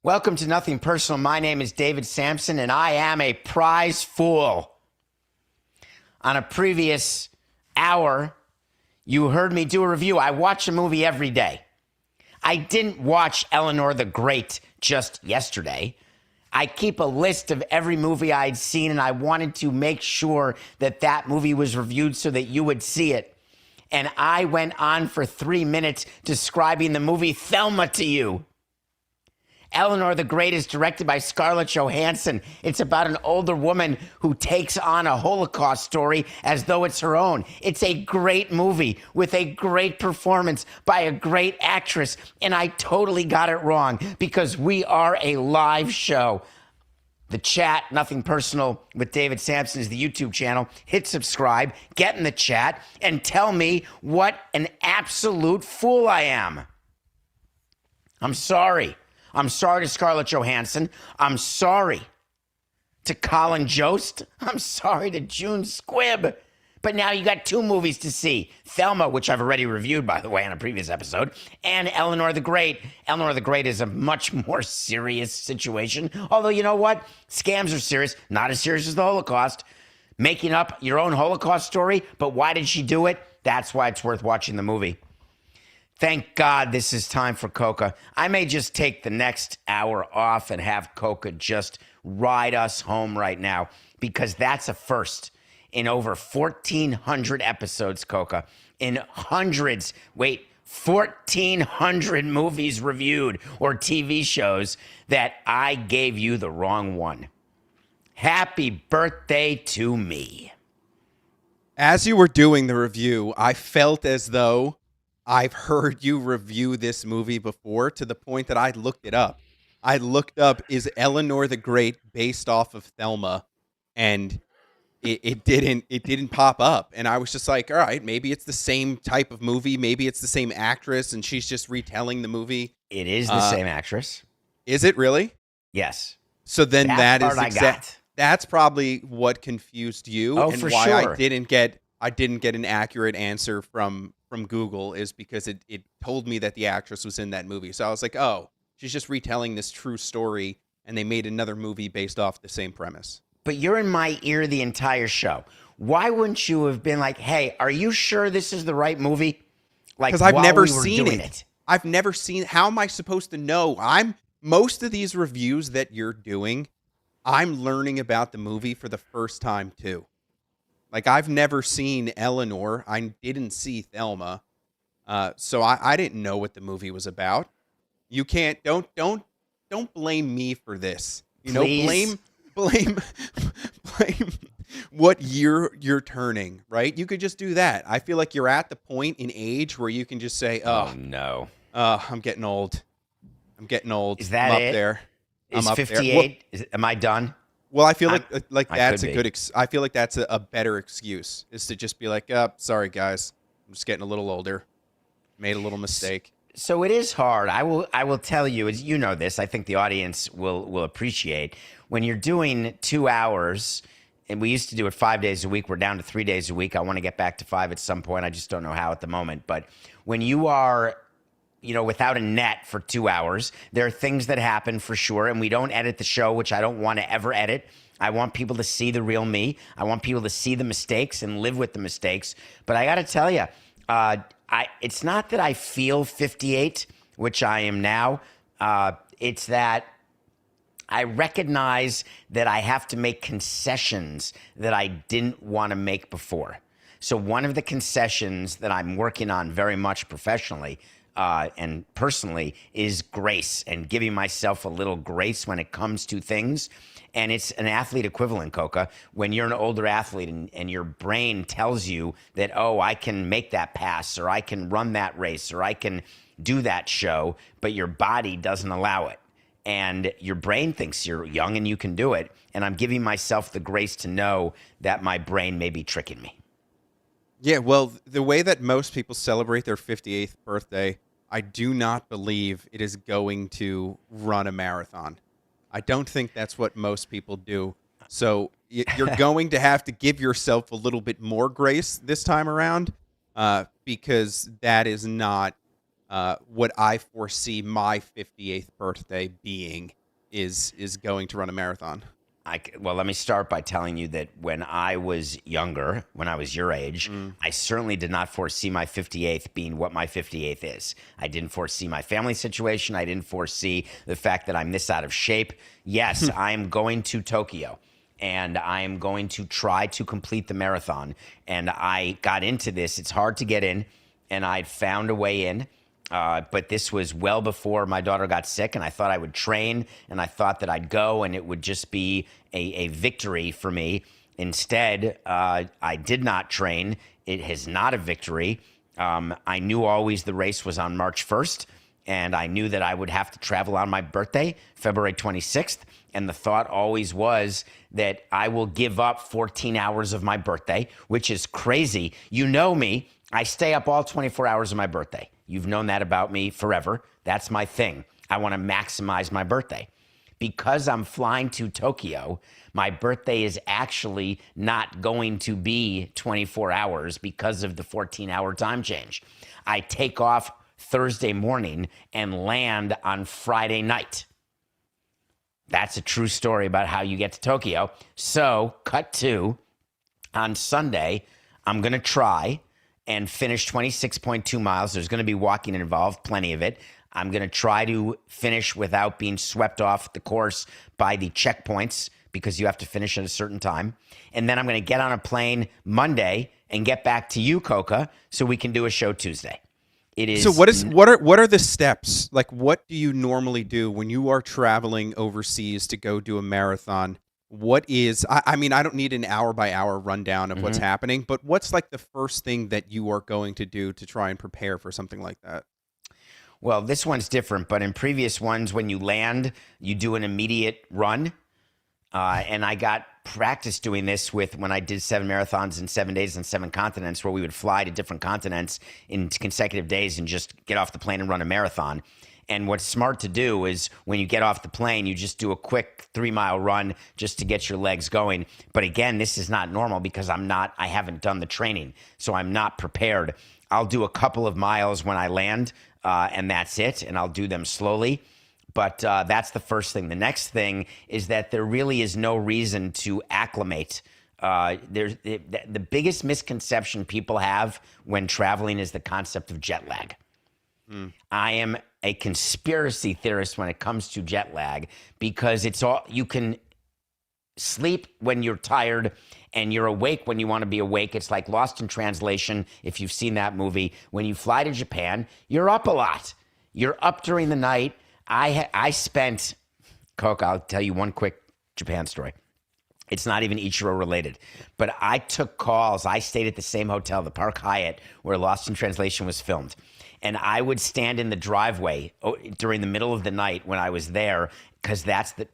Welcome to Nothing Personal. My name is David Samson, and I am a prize fool. On a previous hour, you heard me do a review. I watch a movie every day. I didn't watch Eleanor the Great just yesterday. I keep a list of every movie I'd seen, and I wanted to make sure that that movie was reviewed so that you would see it. And I went on for 3 minutes describing the movie Thelma to you. Eleanor the Great is directed by Scarlett Johansson. It's about an older woman who takes on a Holocaust story as though it's her own. It's a great movie with a great performance by a great actress, and I totally got it wrong because we are a live show. The chat, Nothing Personal with David Samson, is the YouTube channel. Hit subscribe, get in the chat, and tell me what an absolute fool I am. I'm sorry. I'm sorry to Scarlett Johansson. I'm sorry to Colin Jost. I'm sorry to June Squibb. But now you got 2 movies to see. Thelma, which I've already reviewed, by the way, in a previous episode, and Eleanor the Great. Eleanor the Great is a much more serious situation. Although, you know what? Scams are serious. Not as serious as the Holocaust. Making up your own Holocaust story, but why did she do it? That's why it's worth watching the movie. Thank God this is time for Coca. I may just take the next hour off and have Coca just ride us home right now, because that's a first in over 1,400 episodes, Coca. In hundreds, 1,400 movies reviewed or TV shows, that I gave you the wrong one. Happy birthday to me. As you were doing the review, I felt as though I've heard you review this movie before, to the point that I looked it up. I looked up, is Eleanor the Great based off of Thelma? And it didn't pop up. And I was just like, all right, maybe it's the same type of movie. Maybe it's the same actress and she's just retelling the movie. It is the same actress. Is it really? Yes. So then That that part is I got. that's probably what confused you, Oh, and for why sure. I didn't get an accurate answer from Google, is because it told me that the actress was in that movie. So I was like, oh, she's just retelling this true story, and they made another movie based off the same premise. But you're in my ear the entire show. Why wouldn't you have been like, hey, are you sure this is the right movie? Like, Because I've while never we were seen doing it. I've never seen. How am I supposed to know? Most of these reviews that you're doing, I'm learning about the movie for the first time too. Like, I've never seen Eleanor. I didn't see Thelma. So I didn't know what the movie was about. You can't don't blame me for this. You know, Please. blame what year you're turning, right? You could just do that. I feel like you're at the point in age where you can just say, Oh, no. I'm getting old. Is that I'm up it? there. Is I'm up there. 58? Am I done? Well, I feel like I that's could a be. good. I feel like that's a better excuse, is to just be like, sorry guys, I'm just getting a little older, made a little mistake. So it is hard. I will tell you, as you know this, I think the audience will appreciate, when you're doing 2 hours, and we used to do it 5 days a week. We're down to 3 days a week. I want to get back to 5 at some point. I just don't know how at the moment. But when you are, without a net for 2 hours, there are things that happen for sure. And we don't edit the show, which I don't want to ever edit. I want people to see the real me. I want people to see the mistakes and live with the mistakes. But I got to tell you, it's not that I feel 58, which I am now. It's that I recognize that I have to make concessions that I didn't want to make before. So one of the concessions that I'm working on very much professionally and personally is grace, and giving myself a little grace when it comes to things. And it's an athlete equivalent, Coca. When you're an older athlete and your brain tells you that, oh, I can make that pass, or I can run that race, or I can do that show, but your body doesn't allow it. And your brain thinks you're young and you can do it. And I'm giving myself the grace to know that my brain may be tricking me. Yeah, well, the way that most people celebrate their 58th birthday, I do not believe it is going to run a marathon. I don't think that's what most people do. So you're going to have to give yourself a little bit more grace this time around, because that is not what I foresee my 58th birthday being, is going to run a marathon. Well, let me start by telling you that when I was younger, when I was your age, I certainly did not foresee my 58th being what my 58th is. I didn't foresee my family situation. I didn't foresee the fact that I'm this out of shape. Yes, I am going to Tokyo, and I am going to try to complete the marathon. And I got into this. It's hard to get in, and I'd found a way in. But this was well before my daughter got sick, and I thought I would train, and I thought that I'd go, and it would just be a victory for me. Instead, I did not train. It is not a victory. I knew always the race was on March 1st, and I knew that I would have to travel on my birthday, February 26th, and the thought always was that I will give up 14 hours of my birthday, which is crazy. You know me. I stay up all 24 hours of my birthday. You've known that about me forever. That's my thing. I want to maximize my birthday. Because I'm flying to Tokyo, my birthday is actually not going to be 24 hours because of the 14-hour time change. I take off Thursday morning and land on Friday night. That's a true story about how you get to Tokyo. So, cut to, on Sunday, I'm going to try. and finish 26.2 miles. There's going to be walking involved, plenty of it. I'm going to try to finish without being swept off the course by the checkpoints because you have to finish at a certain time. And then I'm going to get on a plane Monday and get back to you, Coca, so we can do a show Tuesday. It is. So what are the steps? Like, what do you normally do when you are traveling overseas to go do a marathon? What is, I mean, I don't need an hour by hour rundown of what's happening, but what's like the first thing that you are going to do to try and prepare for something like that? Well, this one's different, but in previous ones, when you land, you do an immediate run. And I got practice doing this with when I did 7 marathons in 7 days on 7 continents, where we would fly to different continents in consecutive days and just get off the plane and run a marathon. And what's smart to do is when you get off the plane, you just do a quick 3-mile run just to get your legs going. But again, this is not normal because I haven't done the training, so I'm not prepared. I'll do a couple of miles when I land, and that's it, and I'll do them slowly. But that's the first thing. The next thing is that there really is no reason to acclimate. The biggest misconception people have when traveling is the concept of jet lag. I am a conspiracy theorist when it comes to jet lag because you can sleep when you're tired and you're awake when you want to be awake. It's like Lost in Translation, if you've seen that movie. When you fly to Japan, you're up a lot. You're up during the night. I spent, Coke, I'll tell you one quick Japan story. It's not even Ichiro related, but I took calls. I stayed at the same hotel, the Park Hyatt, where Lost in Translation was filmed. And I would stand in the driveway during the middle of the night when I was there, because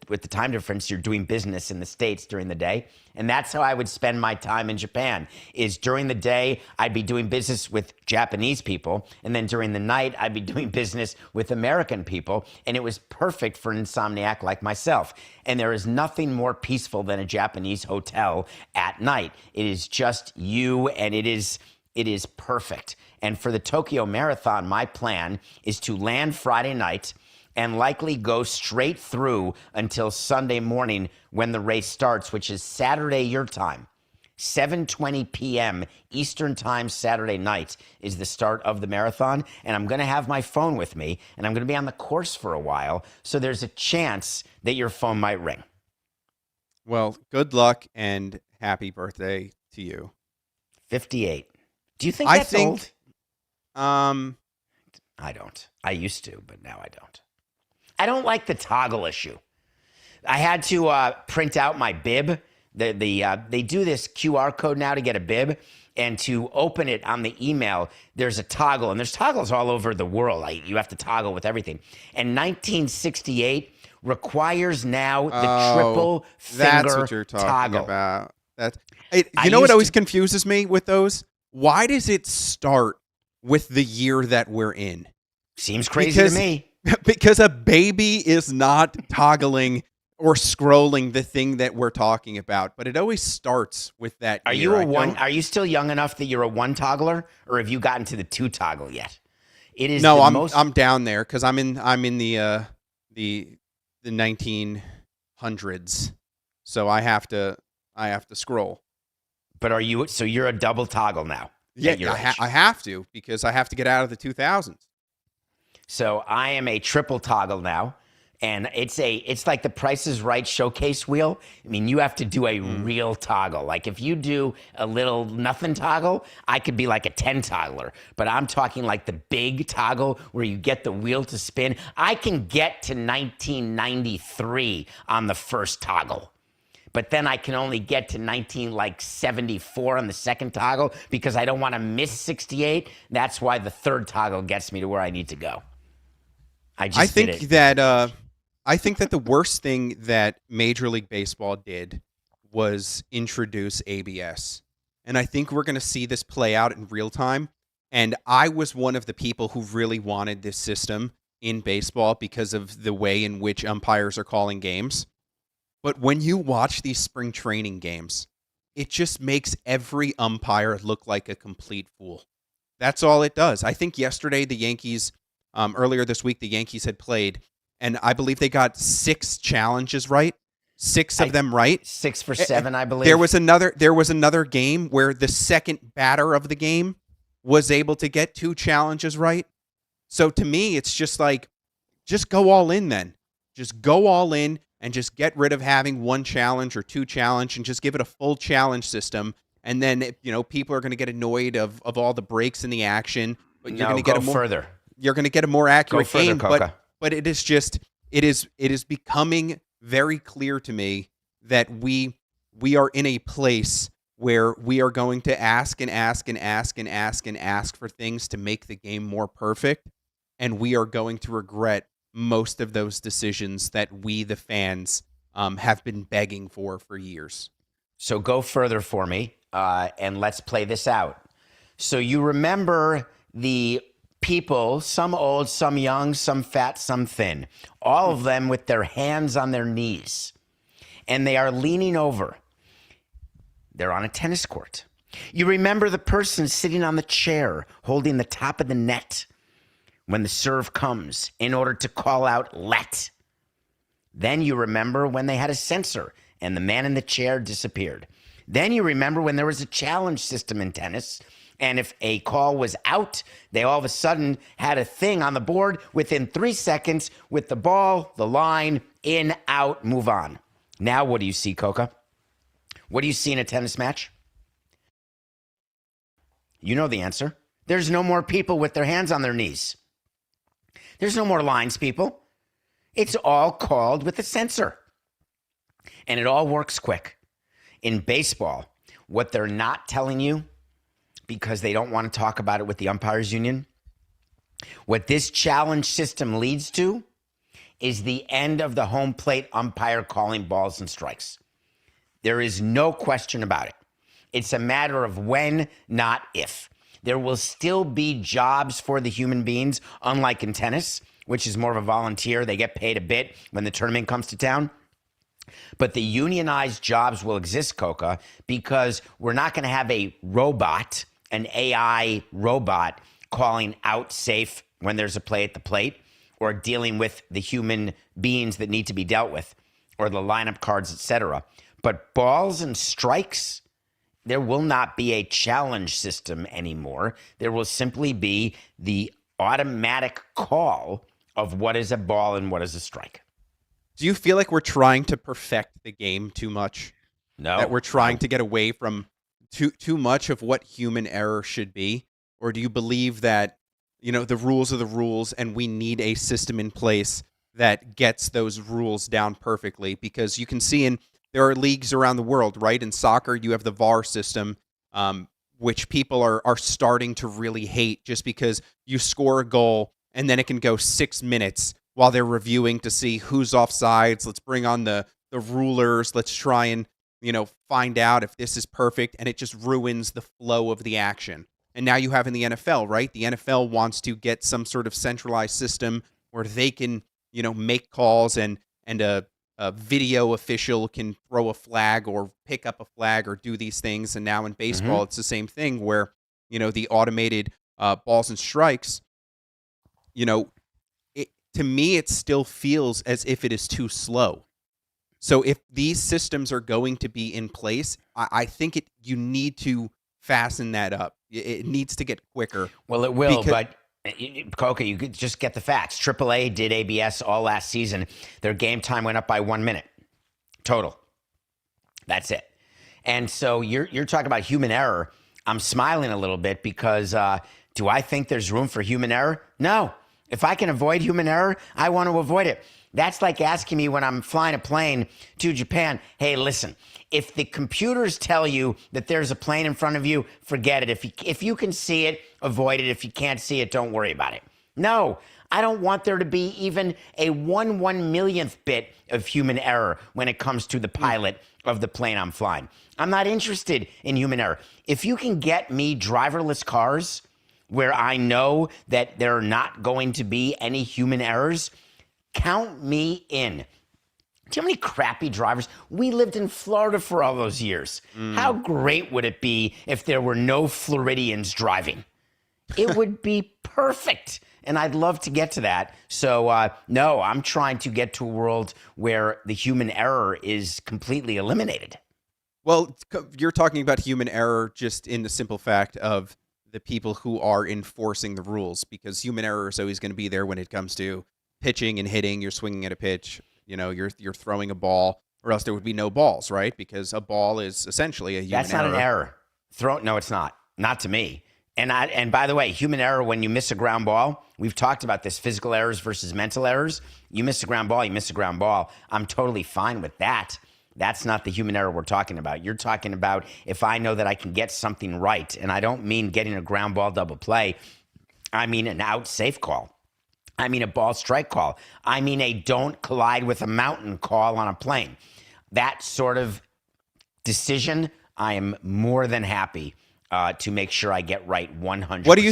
with the time difference, you're doing business in the States during the day. And that's how I would spend my time in Japan, is during the day, I'd be doing business with Japanese people. And then during the night, I'd be doing business with American people. And it was perfect for an insomniac like myself. And there is nothing more peaceful than a Japanese hotel at night. It is just you, and it is perfect. And for the Tokyo Marathon, my plan is to land Friday night and likely go straight through until Sunday morning when the race starts, which is Saturday your time. 7:20 p.m. Eastern time Saturday night is the start of the marathon. And I'm going to have my phone with me, and I'm going to be on the course for a while. So there's a chance that your phone might ring. Well, good luck and happy birthday to you. 58. Do you think that's old? I don't. I used to, but now I don't. I don't like the toggle issue. I had to print out my bib. They do this QR code now to get a bib, and to open it on the email, there's a toggle, and there's toggles all over the world. You have to toggle with everything. And 1968 requires now the triple finger that's what you're talking toggle. About. You know what always confuses me with those? Why does it start with the year that we're in? Seems crazy to me. Because a baby is not toggling or scrolling the thing that we're talking about, but it always starts with that. Are year. Are you still young enough that you're a 1 toggler, or have you gotten to the 2 toggle yet? It is no. I'm down there because I'm in the 1900s, so I have to scroll. But are you? So you're a double toggle now? Yeah, I have to, because I have to get out of the 2000s. So I am a triple toggle now, and it's like the Price is Right showcase wheel. I mean, you have to do a real toggle. Like if you do a little nothing toggle, I could be like a 10 toggler. But I'm talking like the big toggle where you get the wheel to spin. I can get to 1993 on the first toggle. But then I can only get to 1974 on the second toggle because I don't want to miss 68. That's why the third toggle gets me to where I need to go. I think that the worst thing that Major League Baseball did was introduce ABS. And I think we're going to see this play out in real time. And I was one of the people who really wanted this system in baseball because of the way in which umpires are calling games. But when you watch these spring training games, it just makes every umpire look like a complete fool. That's all it does. I think yesterday the Yankees, earlier this week, the Yankees had played, and I believe they got 6 challenges right. 6 of them right. 6 for 7, I believe. There was another game where the second batter of the game was able to get 2 challenges right. So to me, it's just like, just go all in then. Just go all in and just get rid of having 1 challenge or 2 challenge and just give it a full challenge system. And then, people are going to get annoyed of all the breaks in the action, but you're going to get a more further. You're going to get a more accurate Go further, game. Coca. But it is becoming very clear to me that we are in a place where we are going to ask and ask and ask and ask and ask for things to make the game more perfect. And we are going to regret most of those decisions that we, the fans, have been begging for years. So go further for me, and let's play this out. So you remember the people, some old, some young, some fat, some thin, all of them with their hands on their knees, and they are leaning over. They're on a tennis court. You remember the person sitting on the chair holding the top of the net when the serve comes in order to call out let. Then you remember when they had a sensor and the man in the chair disappeared. Then you remember when there was a challenge system in tennis, and if a call was out, they all of a sudden had a thing on the board within 3 seconds with the ball, the line, in, out, move on. Now what do you see, Coca? What do you see in a tennis match? You know the answer. There's no more people with their hands on their knees. There's no more lines, people. It's all called with a sensor. And it all works quick. In baseball, what they're not telling you, because they don't want to talk about it with the umpires union, what this challenge system leads to is the end of the home plate umpire calling balls and strikes. There is no question about it. It's a matter of when, not if. There will still be jobs for the human beings, unlike in tennis, which is more of a volunteer. They get paid a bit when the tournament comes to town. But the unionized jobs will exist, Coca, because we're not going to have a robot, an AI robot, calling out safe when there's a play at the plate, or dealing with the human beings that need to be dealt with, or the lineup cards, etc. But balls and strikes, there will not be a challenge system anymore. There will simply be the automatic call of what is a ball and what is a strike. Do you feel like we're trying to perfect the game too much? No. That we're trying to get away from too much of what human error should be? Or do you believe that, the rules are the rules and we need a system in place that gets those rules down perfectly? Because you can see there are leagues around the world, right? In soccer, you have the VAR system, which people are starting to really hate just because you score a goal and then it can go 6 minutes while they're reviewing to see who's offsides. Let's bring on the rulers. Let's try and, find out if this is perfect. And it just ruins the flow of the action. And now you have in the NFL, right? The NFL wants to get some sort of centralized system where they can, make calls and a video official can throw a flag or pick up a flag or do these things. And now in baseball, it's the same thing where, the automated balls and strikes, to me, it still feels as if it is too slow. So if these systems are going to be in place, I think you need to fasten that up. It needs to get quicker. Well, it will, but Coca, you could just get the facts. AAA did ABS all last season. Their game time went up by 1 minute total. That's it. And so you're talking about human error. I'm smiling a little bit because do I think there's room for human error? No. If I can avoid human error, I want to avoid it. That's like asking me when I'm flying a plane to Japan, hey, listen, if the computers tell you that there's a plane in front of you, forget it. If you can see it, avoid it. If you can't see it, don't worry about it. No, I don't want there to be even a 1/1,000,000th bit of human error when it comes to the pilot of the plane I'm flying. I'm not interested in human error. If you can get me driverless cars where I know that there are not going to be any human errors, count me in. Do you know how many crappy drivers? We lived in Florida for all those years. How great would it be if there were no Floridians driving? It would be perfect. And I'd love to get to that. So, no, I'm trying to get to a world where the human error is completely eliminated. Well, you're talking about human error just in the simple fact of the people who are enforcing the rules, because human error is always going to be there when it comes to pitching and hitting. You're swinging at a pitch, you're throwing a ball, or else there would be no balls, right? Because a ball is essentially a human That's not an error. error. No, it's not. Not to me. And by the way, human error when you miss a ground ball, we've talked about this, physical errors versus mental errors. You miss a ground ball, you miss a ground ball. I'm totally fine with that. That's not the human error we're talking about. You're talking about if I know that I can get something right, and I don't mean getting a ground ball double play. I mean an out safe call. I mean a ball strike call. I mean a don't collide with a mountain call on a plane. That sort of decision, I am more than happy to make sure I get right 100%. What do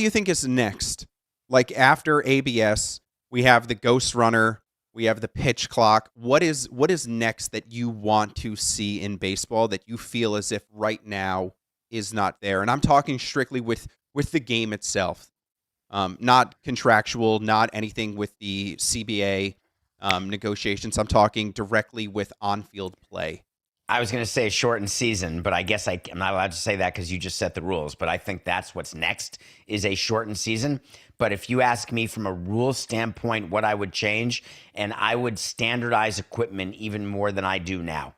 you think is next? Like after ABS, we have the ghost runner, we have the pitch clock. What is next that you want to see in baseball that you feel as if right now is not there? And I'm talking strictly with the game itself, not contractual, not anything with the CBA negotiations. I'm talking directly with on-field play. I was going to say a shortened season, but I guess I'm not allowed to say that because you just set the rules. But I think that's what's next is a shortened season. But if you ask me from a rule standpoint what I would change, and I would standardize equipment even more than I do now.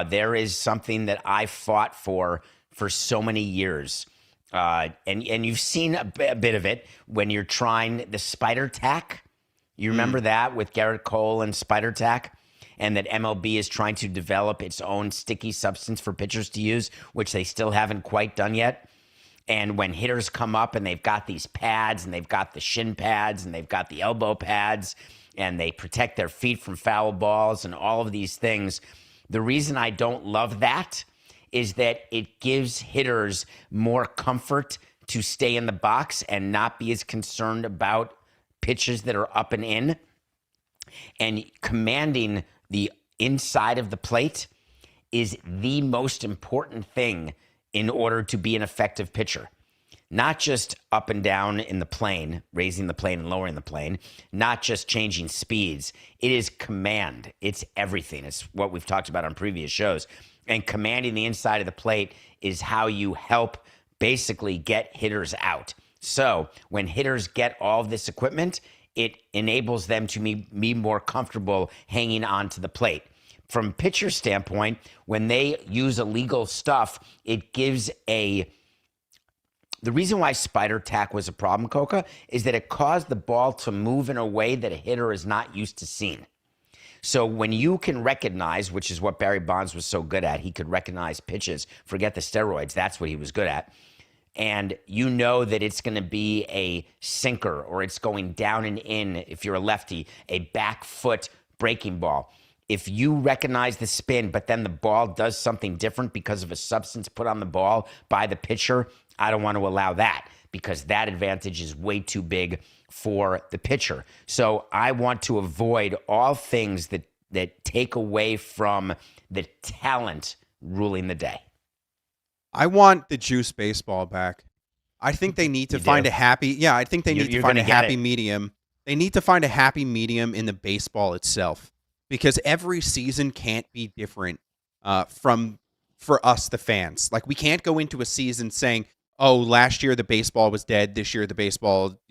There is something that I fought for so many years. And you've seen a bit of it when you're trying the spider tack. You remember that with Garrett Cole and spider tack? And that MLB is trying to develop its own sticky substance for pitchers to use, which they still haven't quite done yet. And when hitters come up and they've got these pads and they've got the shin pads and they've got the elbow pads and they protect their feet from foul balls and all of these things, the reason I don't love that is that it gives hitters more comfort to stay in the box and not be as concerned about pitches that are up and in. And commanding the inside of the plate is the most important thing in order to be an effective pitcher. Not just up and down in the plane, raising the plane and lowering the plane, not just changing speeds. It is command. It's everything. It's what we've talked about on previous shows. And commanding the inside of the plate is how you help basically get hitters out. So when hitters get all of this equipment, it enables them to be more comfortable hanging onto the plate. From pitcher standpoint, when they use illegal stuff, it gives the reason why spider tack was a problem, Coca, is that it caused the ball to move in a way that a hitter is not used to seeing. So when you can recognize, which is what Barry Bonds was so good at, he could recognize pitches, forget the steroids, that's what he was good at. And you know that it's going to be a sinker or it's going down and in, if you're a lefty, a back foot breaking ball. If you recognize the spin, but then the ball does something different because of a substance put on the ball by the pitcher, I don't want to allow that because that advantage is way too big for the pitcher. So I want to avoid all things that take away from the talent ruling the day. I want the juice baseball back. I think they need to find a happy. I think they need to find a happy medium. They need to find a happy medium in the baseball itself because every season can't be different for us, the fans. Like we can't go into a season saying, "Oh, last year the baseball was dead. This year the baseball,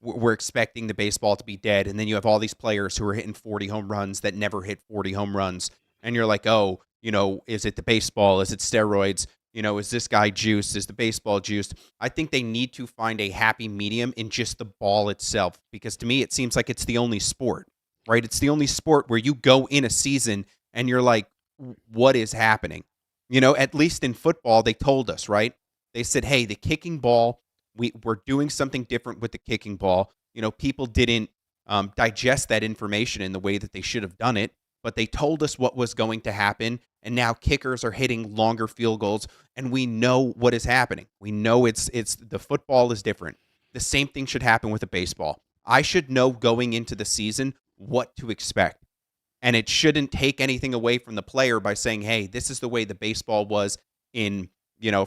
we're expecting the baseball to be dead." And then you have all these players who are hitting 40 home runs that never hit 40 home runs, and you're like, "Oh, is it the baseball? Is it steroids? Is this guy juiced? Is the baseball juiced?" I think they need to find a happy medium in just the ball itself because to me, it seems like it's the only sport, right? It's the only sport where you go in a season and you're like, what is happening? At least in football, they told us, right? They said, hey, the kicking ball, we're doing something different with the kicking ball. People didn't digest that information in the way that they should have done it, but they told us what was going to happen. And now kickers are hitting longer field goals, and we know what is happening. We know it's the football is different. The same thing should happen with a baseball. I should know going into the season what to expect. And it shouldn't take anything away from the player by saying, hey, this is the way the baseball was in,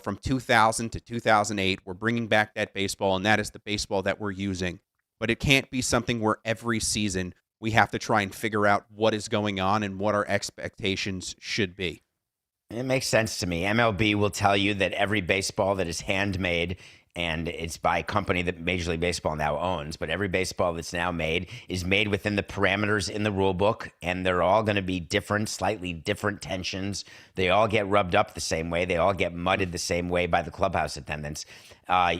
from 2000 to 2008. We're bringing back that baseball, and that is the baseball that we're using. But it can't be something where every season we have to try and figure out what is going on and what our expectations should be. It makes sense to me. MLB will tell you that every baseball that is handmade, and it's by a company that Major League Baseball now owns, but every baseball that's now made is made within the parameters in the rule book, and they're all going to be different, slightly different tensions. They all get rubbed up the same way. They all get mudded the same way by the clubhouse attendants.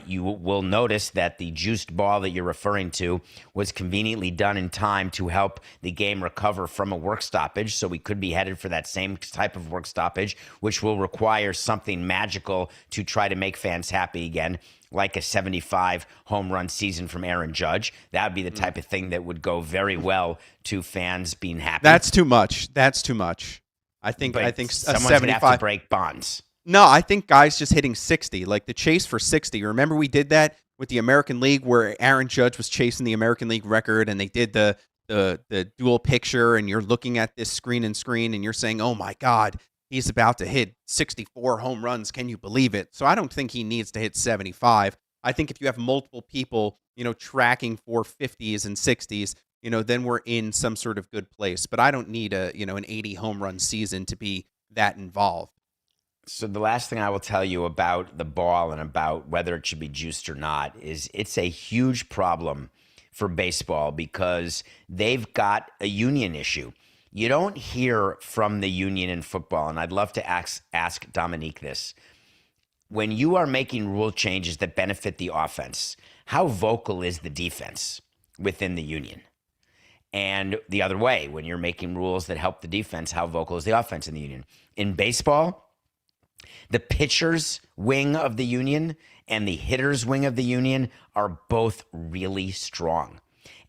You will notice that the juiced ball that you're referring to was conveniently done in time to help the game recover from a work stoppage. So we could be headed for that same type of work stoppage, which will require something magical to try to make fans happy again, like a 75 home run season from Aaron Judge. That would be the type of thing that would go very well to fans being happy. That's too much. That's too much. I think a someone's 75 gonna have to break bonds. No, I think guys just hitting 60, like the chase for 60. Remember we did that with the American League where Aaron Judge was chasing the American League record, and they did the dual picture, and you're looking at this screen and you're saying, "Oh my God, he's about to hit 64 home runs. Can you believe it?" So I don't think he needs to hit 75. I think if you have multiple people, tracking for 50s and 60s, then we're in some sort of good place. But I don't need an 80 home run season to be that involved. So the last thing I will tell you about the ball and about whether it should be juiced or not is it's a huge problem for baseball because they've got a union issue. You don't hear from the union in football, and I'd love to ask Dominique this. When you are making rule changes that benefit the offense, how vocal is the defense within the union? And the other way, when you're making rules that help the defense, how vocal is the offense in the union? In baseball, the pitcher's wing of the union and the hitter's wing of the union are both really strong.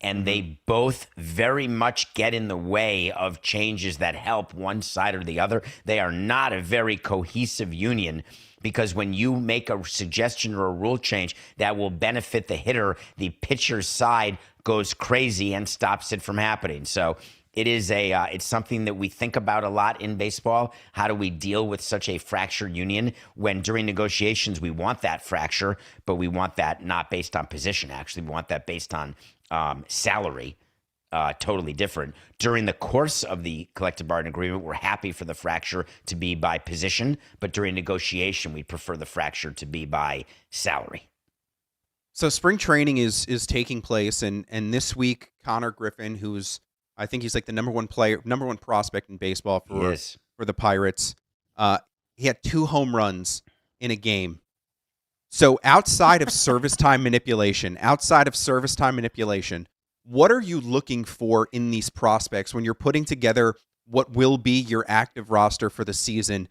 And they both very much get in the way of changes that help one side or the other. They are not a very cohesive union because when you make a suggestion or a rule change that will benefit the hitter, the pitcher's side goes crazy and stops it from happening. So it is it's something that we think about a lot in baseball. How do we deal with such a fractured union when during negotiations we want that fracture, but we want that not based on position, actually. We want that based on salary, totally different. During the course of the collective bargaining agreement, we're happy for the fracture to be by position, but during negotiation, we prefer the fracture to be by salary. So spring training is taking place, and this week, Connor Griffin, I think he's like the number one prospect in baseball for the Pirates. He had 2 home runs in a game. So outside of service time manipulation, what are you looking for in these prospects when you're putting together what will be your active roster for the season?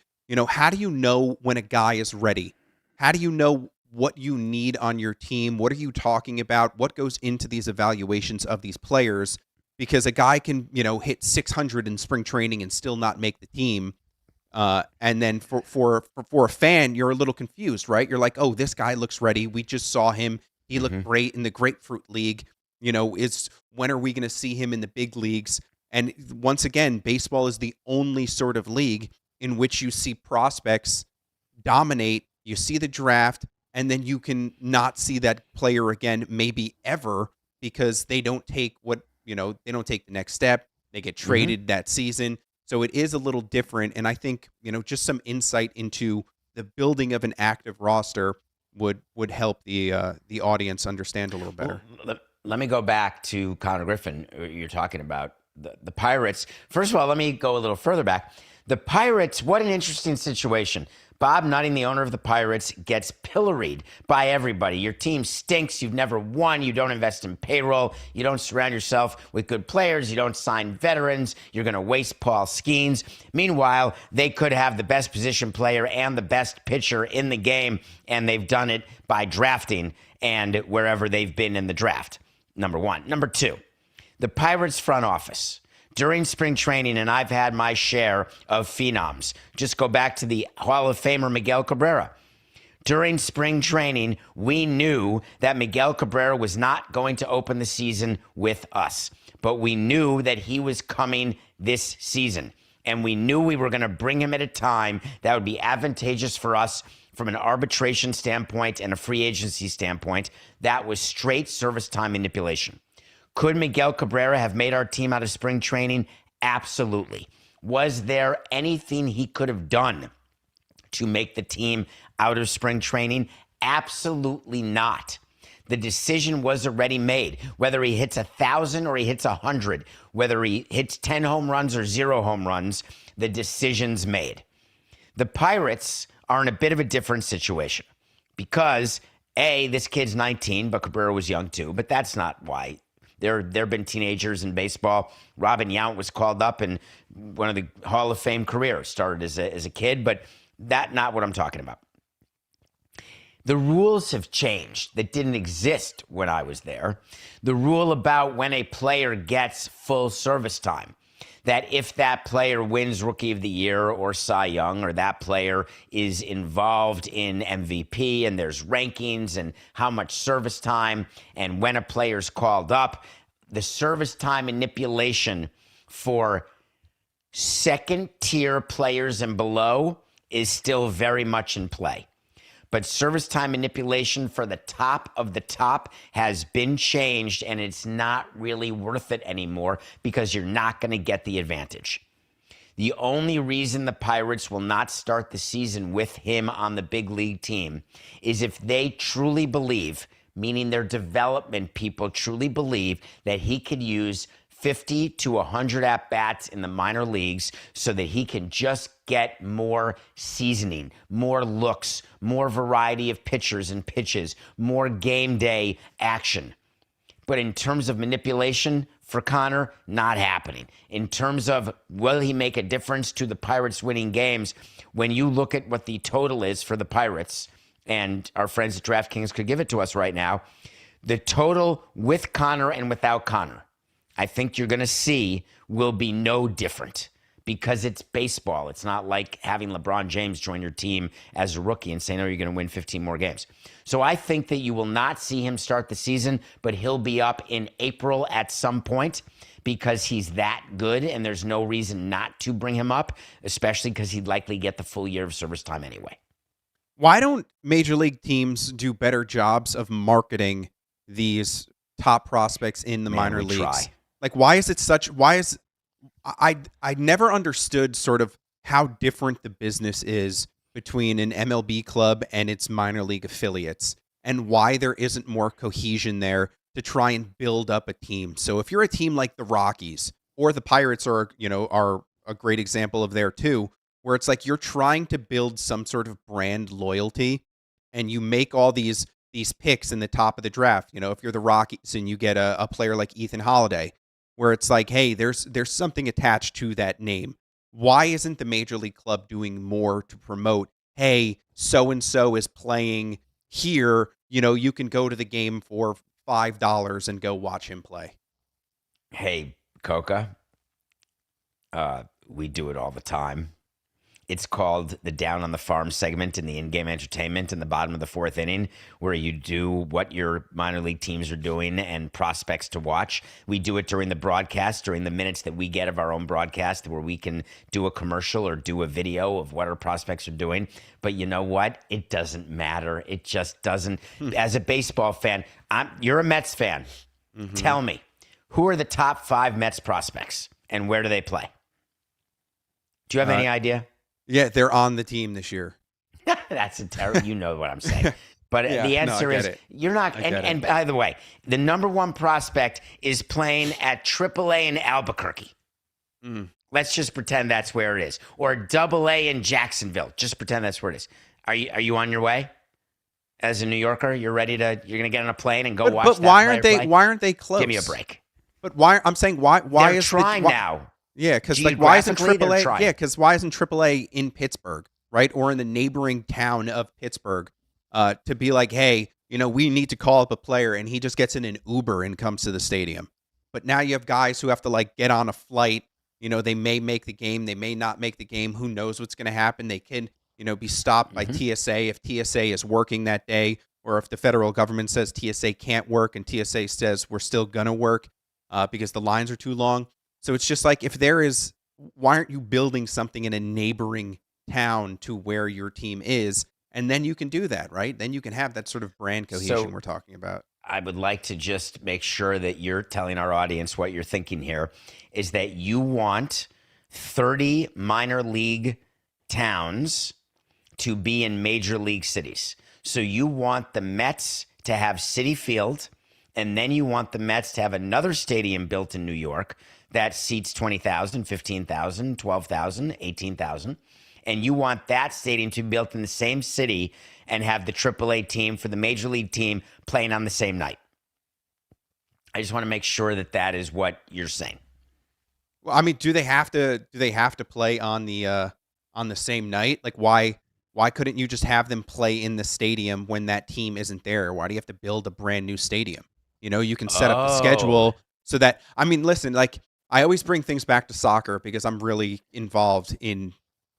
How do you know when a guy is ready? How do you know what you need on your team? What are you talking about? What goes into these evaluations of these players? Because a guy can, hit 600 in spring training and still not make the team. And then for a fan, you're a little confused, right? You're like, oh, this guy looks ready. We just saw him. He looked great in the Grapefruit League. When are we going to see him in the big leagues? And once again, baseball is the only sort of league in which you see prospects dominate. You see the draft, and then you can not see that player again, maybe ever, because they don't take they don't take the next step. They get traded that season. So it is a little different. And I think, just some insight into the building of an active roster would help the audience understand a little better. Well, let me go back to Connor Griffin. You're talking about the Pirates. First of all, let me go a little further back. The Pirates, what an interesting situation. Bob Nutting, the owner of the Pirates, gets pilloried by everybody. Your team stinks. You've never won. You don't invest in payroll. You don't surround yourself with good players. You don't sign veterans. You're going to waste Paul Skeens. Meanwhile, they could have the best position player and the best pitcher in the game, and they've done it by drafting and wherever they've been in the draft, number one. Number two, the Pirates front office. During spring training, and I've had my share of phenoms. Just go back to the Hall of Famer Miguel Cabrera. During spring training, we knew that Miguel Cabrera was not going to open the season with us, but we knew that he was coming this season, and we knew we were going to bring him at a time that would be advantageous for us from an arbitration standpoint and a free agency standpoint. That was straight service time manipulation. Could Miguel Cabrera have made our team out of spring training? Absolutely. Was there anything he could have done to make the team out of spring training? Absolutely not. The decision was already made. Whether he hits 1,000 or he hits 100, whether he hits 10 home runs or 0 home runs, the decision's made. The Pirates are in a bit of a different situation because, A, this kid's 19, but Cabrera was young too, but that's not why. There have been teenagers in baseball. Robin Yount was called up in one of the Hall of Fame careers, started as a kid, but that's not what I'm talking about. The rules have changed that didn't exist when I was there. The rule about when a player gets full service time, that if that player wins Rookie of the Year or Cy Young, or that player is involved in MVP and there's rankings and how much service time and when a player's called up, the service time manipulation for second-tier players and below is still very much in play. But service time manipulation for the top of the top has been changed, and it's not really worth it anymore because you're not going to get the advantage. The only reason the Pirates will not start the season with him on the big league team is if they truly believe, meaning their development people truly believe, that he could use 50 to 100 at-bats in the minor leagues so that he can just get more seasoning, more looks, more variety of pitchers and pitches, more game day action. But in terms of manipulation for Connor, not happening. In terms of will he make a difference to the Pirates winning games, when you look at what the total is for the Pirates, and our friends at DraftKings could give it to us right now, the total with Connor and without Connor, I think you're going to see will be no different because it's baseball. It's not like having LeBron James join your team as a rookie and saying, oh, you're going to win 15 more games. So I think that you will not see him start the season, but he'll be up in April at some point because he's that good and there's no reason not to bring him up, especially because he'd likely get the full year of service time anyway. Why don't major league teams do better jobs of marketing these top prospects in the minor leagues? Try. Like, I never understood sort of how different the business is between an MLB club and its minor league affiliates and why there isn't more cohesion there to try and build up a team. So if you're a team like the Rockies or the Pirates are a great example of there too, where it's like you're trying to build some sort of brand loyalty and you make all these picks in the top of the draft. You know, if you're the Rockies and you get a player like Ethan Holiday, where it's like, hey, there's something attached to that name. Why isn't the major league club doing more to promote, hey, so-and-so is playing here, you know, you can go to the game for $5 and go watch him play? Hey, Coca, we do it all the time. It's called the Down on the Farm segment in the in-game entertainment in the bottom of the fourth inning, where you do what your minor league teams are doing and prospects to watch. We do it during the broadcast, during the minutes that we get of our own broadcast, where we can do a commercial or do a video of what our prospects are doing. But you know what? It doesn't matter. It just doesn't. As a baseball fan, you're a Mets fan. Mm-hmm. Tell me, who are the top 5 Mets prospects and where do they play? Do you have any idea? Yeah, they're on the team this year. That's a terrible. You know what I'm saying. But Yeah, the answer is you're not. And by the way, the number 1 prospect is playing at AAA in Albuquerque. Let's just pretend that's where it is, or AA in Jacksonville. Just pretend that's where it is. Are you on your way? As a New Yorker, you're going to get on a plane and go watch. But why aren't they close? Give me a break. But why? I'm saying why They're is trying now? Yeah, because like why isn't Geographically, AAA? Yeah, because why isn't AAA in Pittsburgh, right, or in the neighboring town of Pittsburgh, to be like, hey, you know, we need to call up a player, and he just gets in an Uber and comes to the stadium. But now you have guys who have to like get on a flight. You know, they may make the game, they may not make the game. Who knows what's going to happen? They can, you know, be stopped by TSA if TSA is working that day, or if the federal government says TSA can't work and TSA says we're still gonna work because the lines are too long. So it's just like, if there is, why aren't you building something in a neighboring town to where your team is? And then you can do that, right? Then you can have that sort of brand cohesion we're talking about. I would like to just make sure that you're telling our audience what you're thinking here is that you want 30 minor league towns to be in major league cities. So you want the Mets to have Citi Field, and then you want the Mets to have another stadium built in New York that seats 20,000, 15,000, 12,000, 18,000. And you want that stadium to be built in the same city and have the AAA team for the major league team playing on the same night. I just want to make sure that that is what you're saying. Well, I mean, do they have to play on the same night? Like, why couldn't you just have them play in the stadium when that team isn't there? Why do you have to build a brand new stadium? You can set up the schedule so that, I mean, listen, like, I always bring things back to soccer because I'm really involved in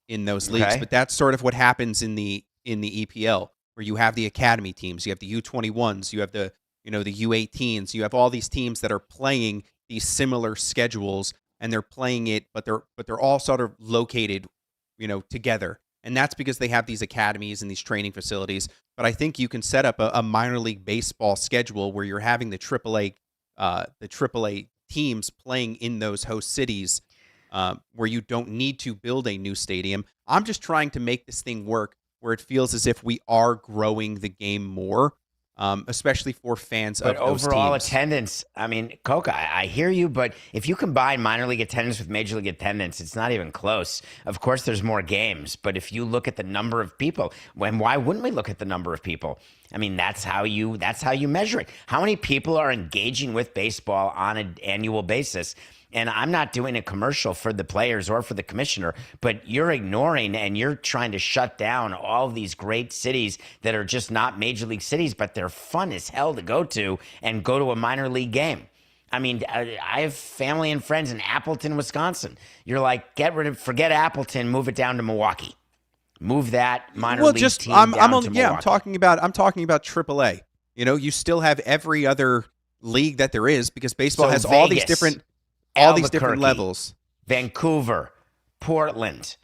those leagues, Okay. but that's sort of what happens in the EPL, where you have the academy teams, you have the U21s, you have the U18s, you have all these teams that are playing these similar schedules, and they're playing it, but they're all sort of located, together. And that's because they have these academies and these training facilities. But I think you can set up a minor league baseball schedule where you're having the AAA teams playing in those host cities, where you don't need to build a new stadium. I'm just trying to make this thing work where it feels as if we are growing the game more, especially for fans But of those overall teams. attendance, I mean, Coca, I hear you, but if you combine minor league attendance with major league attendance, it's not even close. Of course, there's more games, but if you look at the number of people, why wouldn't we look at the number of people? I mean, that's how you measure it. How many people are engaging with baseball on an annual basis? And I'm not doing a commercial for the players or for the commissioner, but you're ignoring and you're trying to shut down all these great cities that are just not major league cities, but they're fun as hell to go to and go to a minor league game. I mean, I have family and friends in Appleton, Wisconsin. You're like, forget Appleton, move it down to Milwaukee. Move that minor league team down to Milwaukee. I'm talking about AAA. You still have every other league that there is, because baseball So has all these Vegas, different Albuquerque, levels. Vancouver, Portland,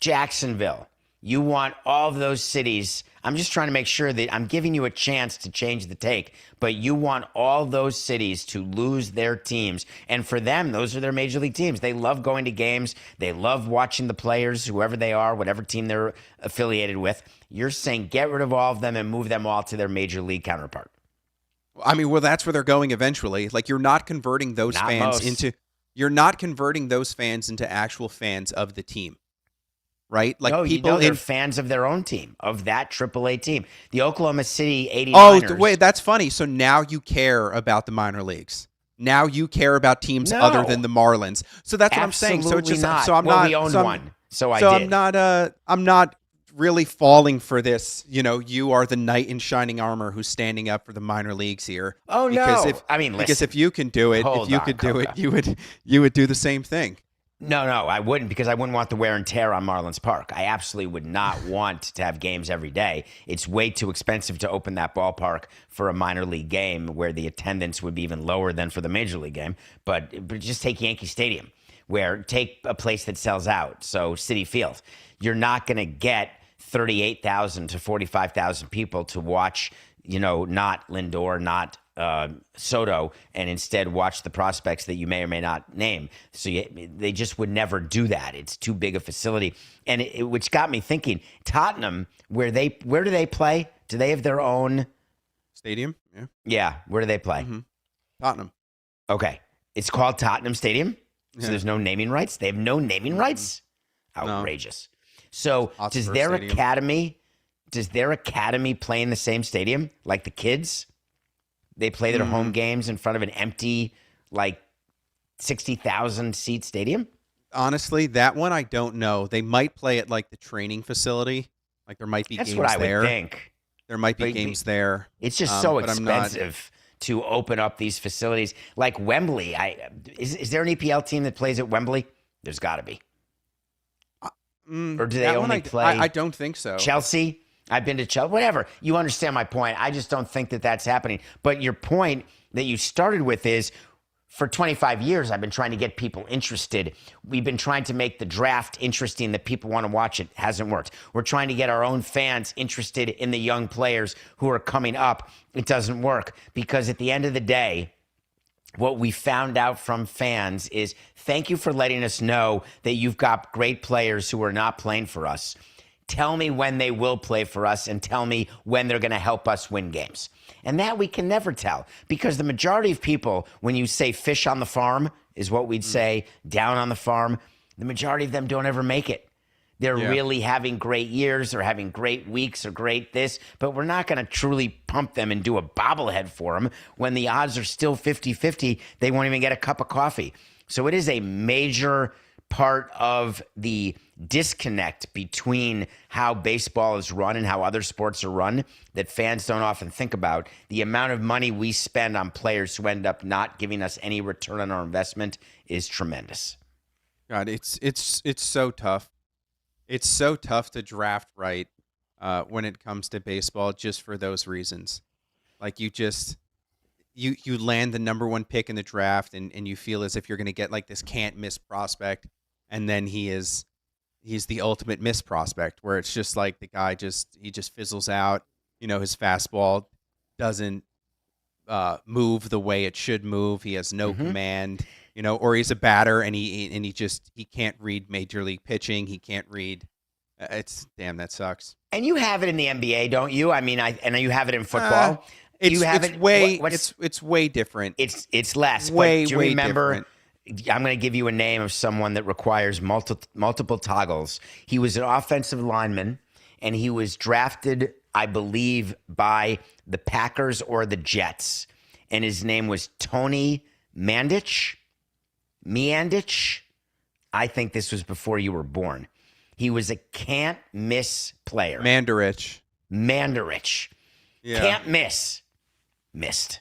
Jacksonville. You want all of those cities. I'm just trying to make sure that I'm giving you a chance to change the take, but you want all those cities to lose their teams. And for them, those are their major league teams. They love going to games. They love watching the players, whoever they are, whatever team they're affiliated with. You're saying get rid of all of them and move them all to their major league counterpart. I mean, well, that's where they're going eventually. Like, you're not converting those you're not converting those fans into actual fans of the team, right? Like, No, people they're fans of their own team, of that AAA team. The Oklahoma City 89ers. Oh, wait, that's funny. So now you care about the minor leagues. Now you care about teams other than the Marlins. So that's what I'm saying. So it's just not. so I'm well, not. we owned so I'm, one, so I so did. I'm not really falling for this. You are the knight in shining armor who's standing up for the minor leagues here. Oh because no! Because listen, if you can do it, you would do the same thing. No, I wouldn't, because I wouldn't want the wear and tear on Marlins Park. I absolutely would not want to have games every day. It's way too expensive to open that ballpark for a minor league game where the attendance would be even lower than for the major league game. But just take Yankee Stadium, take a place that sells out. So Citi Field, you're not going to get 38,000 to 45,000 people to watch, not Lindor, not Soto, and instead watch the prospects that you may or may not name. So they just would never do that. It's too big a facility. And which got me thinking, Tottenham, where do they play? Do they have their own stadium? Yeah. Yeah. Where do they play? Mm-hmm. Tottenham. Okay. It's called Tottenham Stadium. So Yeah. there's no naming rights. They have no naming rights. Outrageous. So does Hotspur their Stadium. academy play in the same stadium like the kids? They play their home games in front of an empty, 60,000 seat stadium? Honestly, that one I don't know. They might play at the training facility. Like, there might be That's games what I there. would think. There might be games there. It's just so but I'm not- expensive to open up these facilities. Like Wembley. Is there an EPL team that plays at Wembley? There's got to be. Or do they that one only play? I don't think so. Chelsea? I've been to Chelsea. Whatever. You understand my point. I just don't think that that's happening. But your point that you started with is, for 25 years, I've been trying to get people interested. We've been trying to make the draft interesting that people want to watch. It hasn't worked. We're trying to get our own fans interested in the young players who are coming up. It doesn't work, because at the end of the day, what we found out from fans is thank you for letting us know that you've got great players who are not playing for us. Tell me when they will play for us and tell me when they're going to help us win games. And that we can never tell because the majority of people, when you say fish on the farm is what we'd say, down on the farm, the majority of them don't ever make it. They're really having great years or having great weeks or great this, but we're not going to truly pump them and do a bobblehead for them when the odds are still 50-50. They won't even get a cup of coffee. So it is a major part of the disconnect between how baseball is run and how other sports are run that fans don't often think about. The amount of money we spend on players who end up not giving us any return on our investment is tremendous. God, it's so tough. It's so tough to draft right when it comes to baseball just for those reasons. Like you land the number one pick in the draft and you feel as if you're going to get like this can't miss prospect. And then he's the ultimate miss prospect where it's just like the guy just fizzles out. You know, his fastball doesn't move the way it should move. He has no command. You know, or he's a batter and he can't read major league pitching. He can't read. That sucks. And you have it in the NBA, don't you? I mean, I know you have it in football. It's way different. It's less. Way, but do you way remember? different. I'm going to give you a name of someone that requires multiple toggles. He was an offensive lineman, and he was drafted, I believe, by the Packers or the Jets. And his name was Tony Mandich. I think this was before you were born. He was a can't miss player. Mandarich. Yeah. Can't miss. Missed.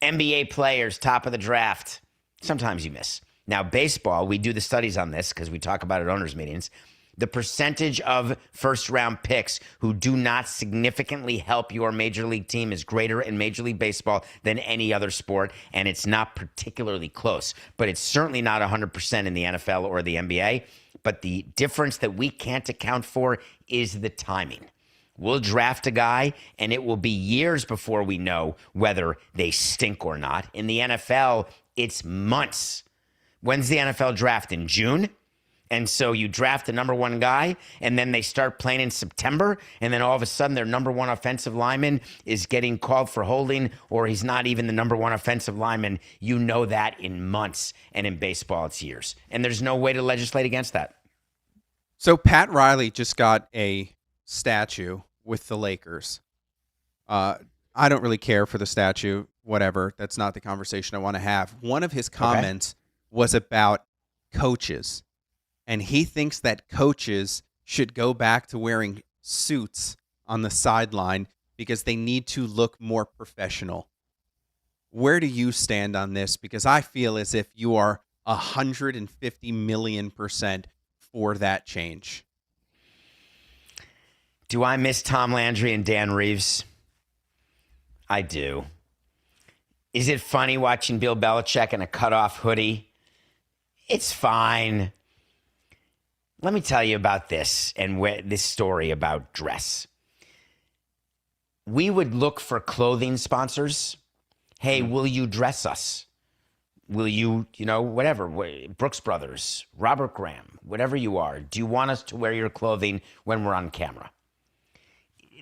NBA players, top of the draft. Sometimes you miss. Now, baseball, we do the studies on this because we talk about it at owners' meetings. The percentage of first-round picks who do not significantly help your major league team is greater in Major League Baseball than any other sport, and it's not particularly close. But it's certainly not 100% in the NFL or the NBA. But the difference that we can't account for is the timing. We'll draft a guy, and it will be years before we know whether they stink or not. In the NFL, it's months. When's the NFL draft? In June? And so you draft the number one guy, and then they start playing in September, and then all of a sudden their number one offensive lineman is getting called for holding, or he's not even the number one offensive lineman. You know that in months, and in baseball it's years. And there's no way to legislate against that. So Pat Riley just got a statue with the Lakers. I don't really care for the statue, whatever. That's not the conversation I want to have. One of his comments was about coaches. And he thinks that coaches should go back to wearing suits on the sideline because they need to look more professional. Where do you stand on this? Because I feel as if you are 150 million% for that change. Do I miss Tom Landry and Dan Reeves? I do. Is it funny watching Bill Belichick in a cutoff hoodie? It's fine. Let me tell you about this and this story about dress. We would look for clothing sponsors. Hey, will you dress us? Will you, whatever, Brooks Brothers, Robert Graham, whatever you are, do you want us to wear your clothing when we're on camera?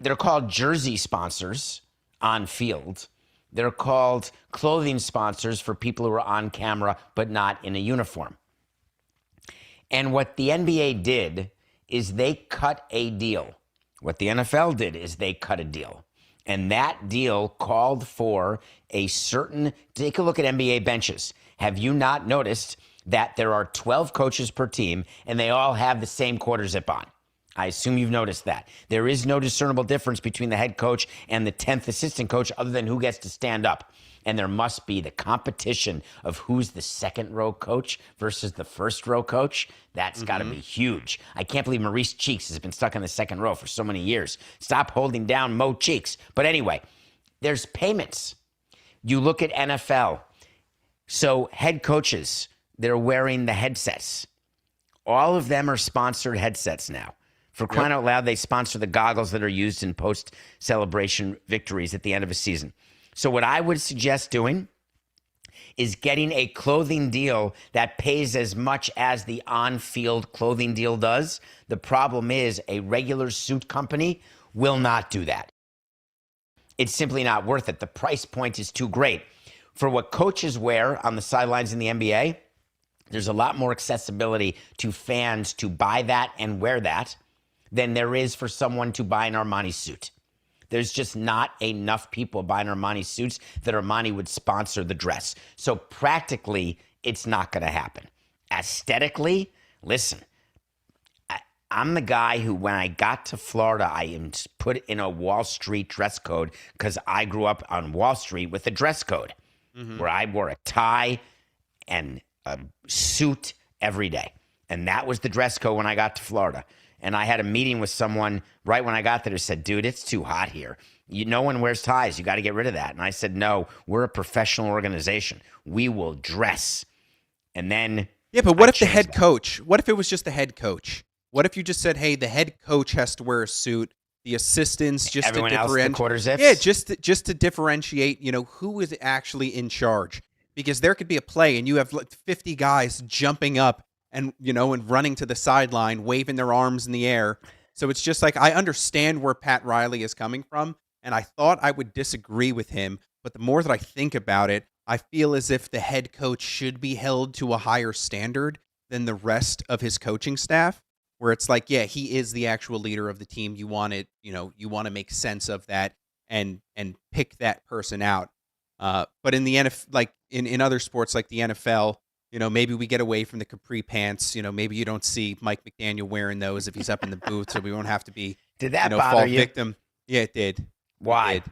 They're called jersey sponsors on field. They're called clothing sponsors for people who are on camera but not in a uniform. And what the NBA did is they cut a deal. What the NFL did is they cut a deal. And that deal called for a certain, take a look at NBA benches. Have you not noticed that there are 12 coaches per team and they all have the same quarter zip on? I assume you've noticed that. There is no discernible difference between the head coach and the 10th assistant coach other than who gets to stand up. And there must be the competition of who's the second row coach versus the first row coach. That's got to be huge. I can't believe Maurice Cheeks has been stuck in the second row for so many years. Stop holding down Mo Cheeks. But anyway, there's payments. You look at NFL. So head coaches, they're wearing the headsets. All of them are sponsored headsets now. For crying out loud, they sponsor the goggles that are used in post-celebration victories at the end of a season. So what I would suggest doing is getting a clothing deal that pays as much as the on-field clothing deal does. The problem is a regular suit company will not do that. It's simply not worth it. The price point is too great. For what coaches wear on the sidelines in the NBA, there's a lot more accessibility to fans to buy that and wear that than there is for someone to buy an Armani suit. There's just not enough people buying Armani suits that Armani would sponsor the dress. So practically, it's not going to happen. Aesthetically, listen, I'm the guy who, when I got to Florida, I am put in a Wall Street dress code because I grew up on Wall Street with a dress code where I wore a tie and a suit every day. And that was the dress code when I got to Florida. And I had a meeting with someone right when I got there who said, dude, it's too hot here. No one wears ties. You got to get rid of that. And I said, no, we're a professional organization. We will dress. And then yeah, but what if the head coach, what if it was just the head coach? What if you just said, hey, the head coach has to wear a suit, the assistants just everyone to else, the quarter zips? Yeah, just to differentiate, who is actually in charge. Because there could be a play and you have 50 guys jumping up and running to the sideline, waving their arms in the air. So it's just like, I understand where Pat Riley is coming from, and I thought I would disagree with him, but the more that I think about it, I feel as if the head coach should be held to a higher standard than the rest of his coaching staff, where it's like, yeah, he is the actual leader of the team. You want it, you want to make sense of that and pick that person out. But in the NFL, like in other sports like the NFL, maybe we get away from the capri pants. Maybe you don't see Mike McDaniel wearing those if he's up in the booth, so we won't have to be Did that bother fall you? victim. Yeah, it did. Why? It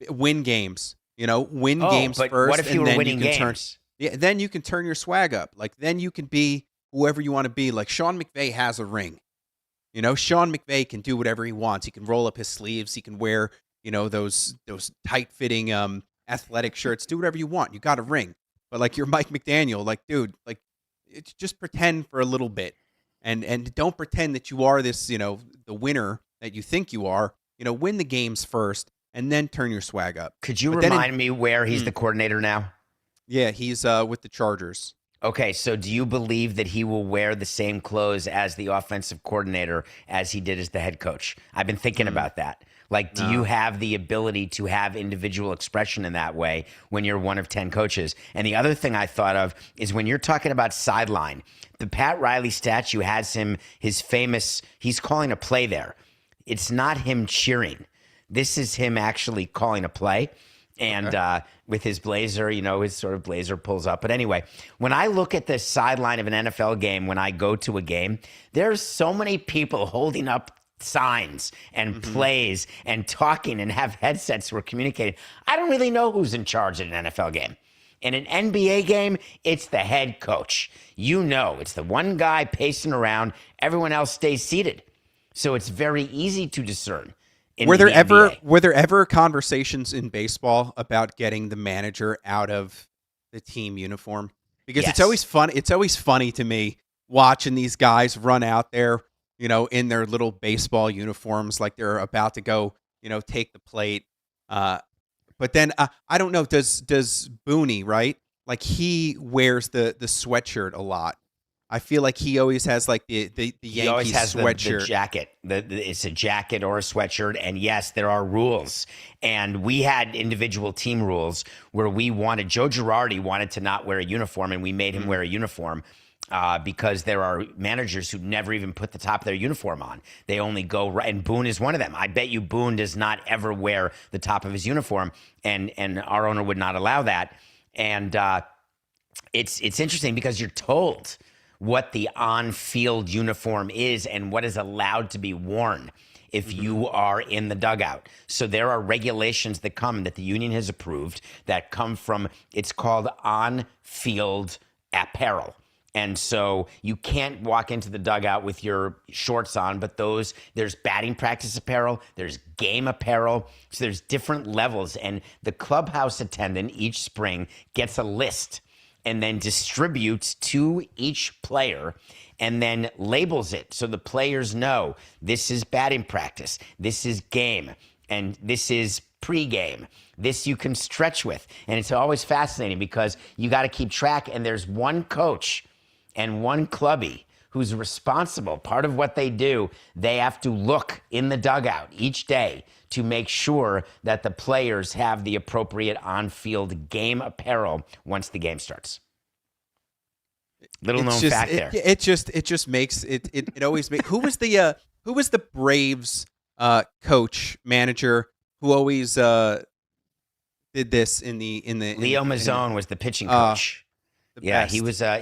did. Win games. Win games but first. what if you and were then winning you can games? then you can turn your swag up. Like then you can be whoever you want to be. Like Sean McVay has a ring. Sean McVay can do whatever he wants. He can roll up his sleeves. He can wear those tight fitting athletic shirts. Do whatever you want. You got a ring. But like you're Mike McDaniel, like dude, like just pretend for a little bit, and don't pretend that you are this, the winner that you think you are. Win the games first, and then turn your swag up. Could you remind me where he's the coordinator now? Yeah, he's with the Chargers. Okay, so do you believe that he will wear the same clothes as the offensive coordinator as he did as the head coach? I've been thinking about that. Like, do you have the ability to have individual expression in that way when you're one of 10 coaches? And the other thing I thought of is when you're talking about sideline, the Pat Riley statue has him, he's calling a play there. It's not him cheering. This is him actually calling a play. And with his blazer, his sort of blazer pulls up. But anyway, when I look at the sideline of an NFL game, when I go to a game, there's so many people holding up signs and plays and talking and have headsets who are communicating. I don't really know who's in charge at an NFL game. In an NBA game, it's the head coach. It's the one guy pacing around. Everyone else stays seated. So it's very easy to discern. Were there ever conversations in baseball about getting the manager out of the team uniform? Because it's always fun. It's always funny to me watching these guys run out there, in their little baseball uniforms, like they're about to go, take the plate. But then I don't know. Does Booney, right? Like he wears the sweatshirt a lot. I feel like he always has like the Yankees always has sweatshirt. the jacket. It's a jacket or a sweatshirt. And yes, there are rules. And we had individual team rules where Joe Girardi wanted to not wear a uniform, and we made him wear a uniform because there are managers who never even put the top of their uniform on. They only go right. And Boone is one of them. I bet you Boone does not ever wear the top of his uniform, and our owner would not allow that. And it's interesting because you're told what the on-field uniform is and what is allowed to be worn if you are in the dugout. So there are regulations that the union has approved that come from, it's called on-field apparel. And so you can't walk into the dugout with your shorts on, but there's batting practice apparel, there's game apparel, so there's different levels. And the clubhouse attendant each spring gets a list and then distributes to each player and then labels it so the players know this is batting practice, this is game, and this is pregame. This you can stretch with. And it's always fascinating because you got to keep track. And there's one coach and one clubby who's responsible. Part of what they do, they have to look in the dugout each day to make sure that the players have the appropriate on-field game apparel once the game starts. Little known fact there. It just makes it always makes. Who was the Braves coach manager who always did this in the Leo Mazzone was the pitching coach. Yeah, best.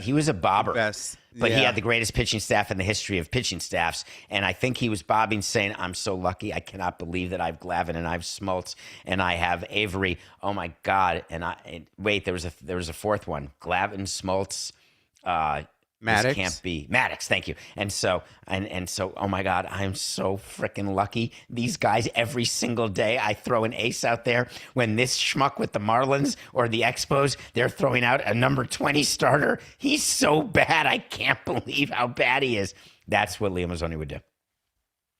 he was a bobber. Best. But Yeah. he had the greatest pitching staff in the history of pitching staffs. And I think he was bobbing saying, I'm so lucky. I cannot believe that I have Glavine and I have Smoltz and I have Avery. Oh my God. Wait, there was a fourth one. Glavine, Smoltz, Maddox. This can't be Maddox. Thank you. And so, oh my God, I'm so freaking lucky. These guys, every single day, I throw an ace out there. When this schmuck with the Marlins or the Expos, they're throwing out a number 20 starter. He's so bad. I can't believe how bad he is. That's what Leo Mazzone would do.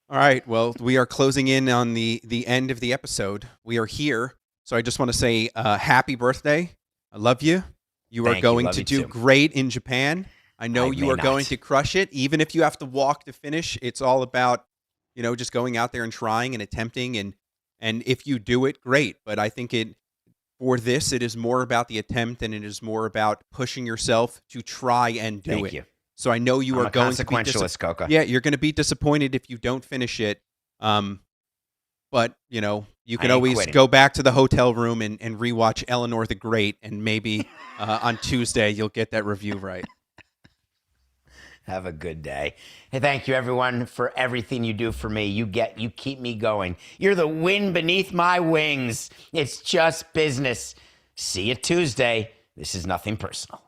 All right. Well, we are closing in on the end of the episode. We are here. So I just want to say happy birthday. I love you. You are going to do great in Japan. I know you are going to crush it. Even if you have to walk to finish, it's all about, just going out there and trying and attempting. And if you do it, great. But I think it is more about the attempt and it is more about pushing yourself to try and do it. Thank you. So I know you are going to be consequentialist, Coca. Yeah, you're going to be disappointed if you don't finish it. But, you can always go back to the hotel room and rewatch Eleanor the Great, and maybe on Tuesday you'll get that review right. Have a good day. Hey, thank you, everyone, for everything you do for me. You keep me going. You're the wind beneath my wings. It's just business. See you Tuesday. This is nothing personal.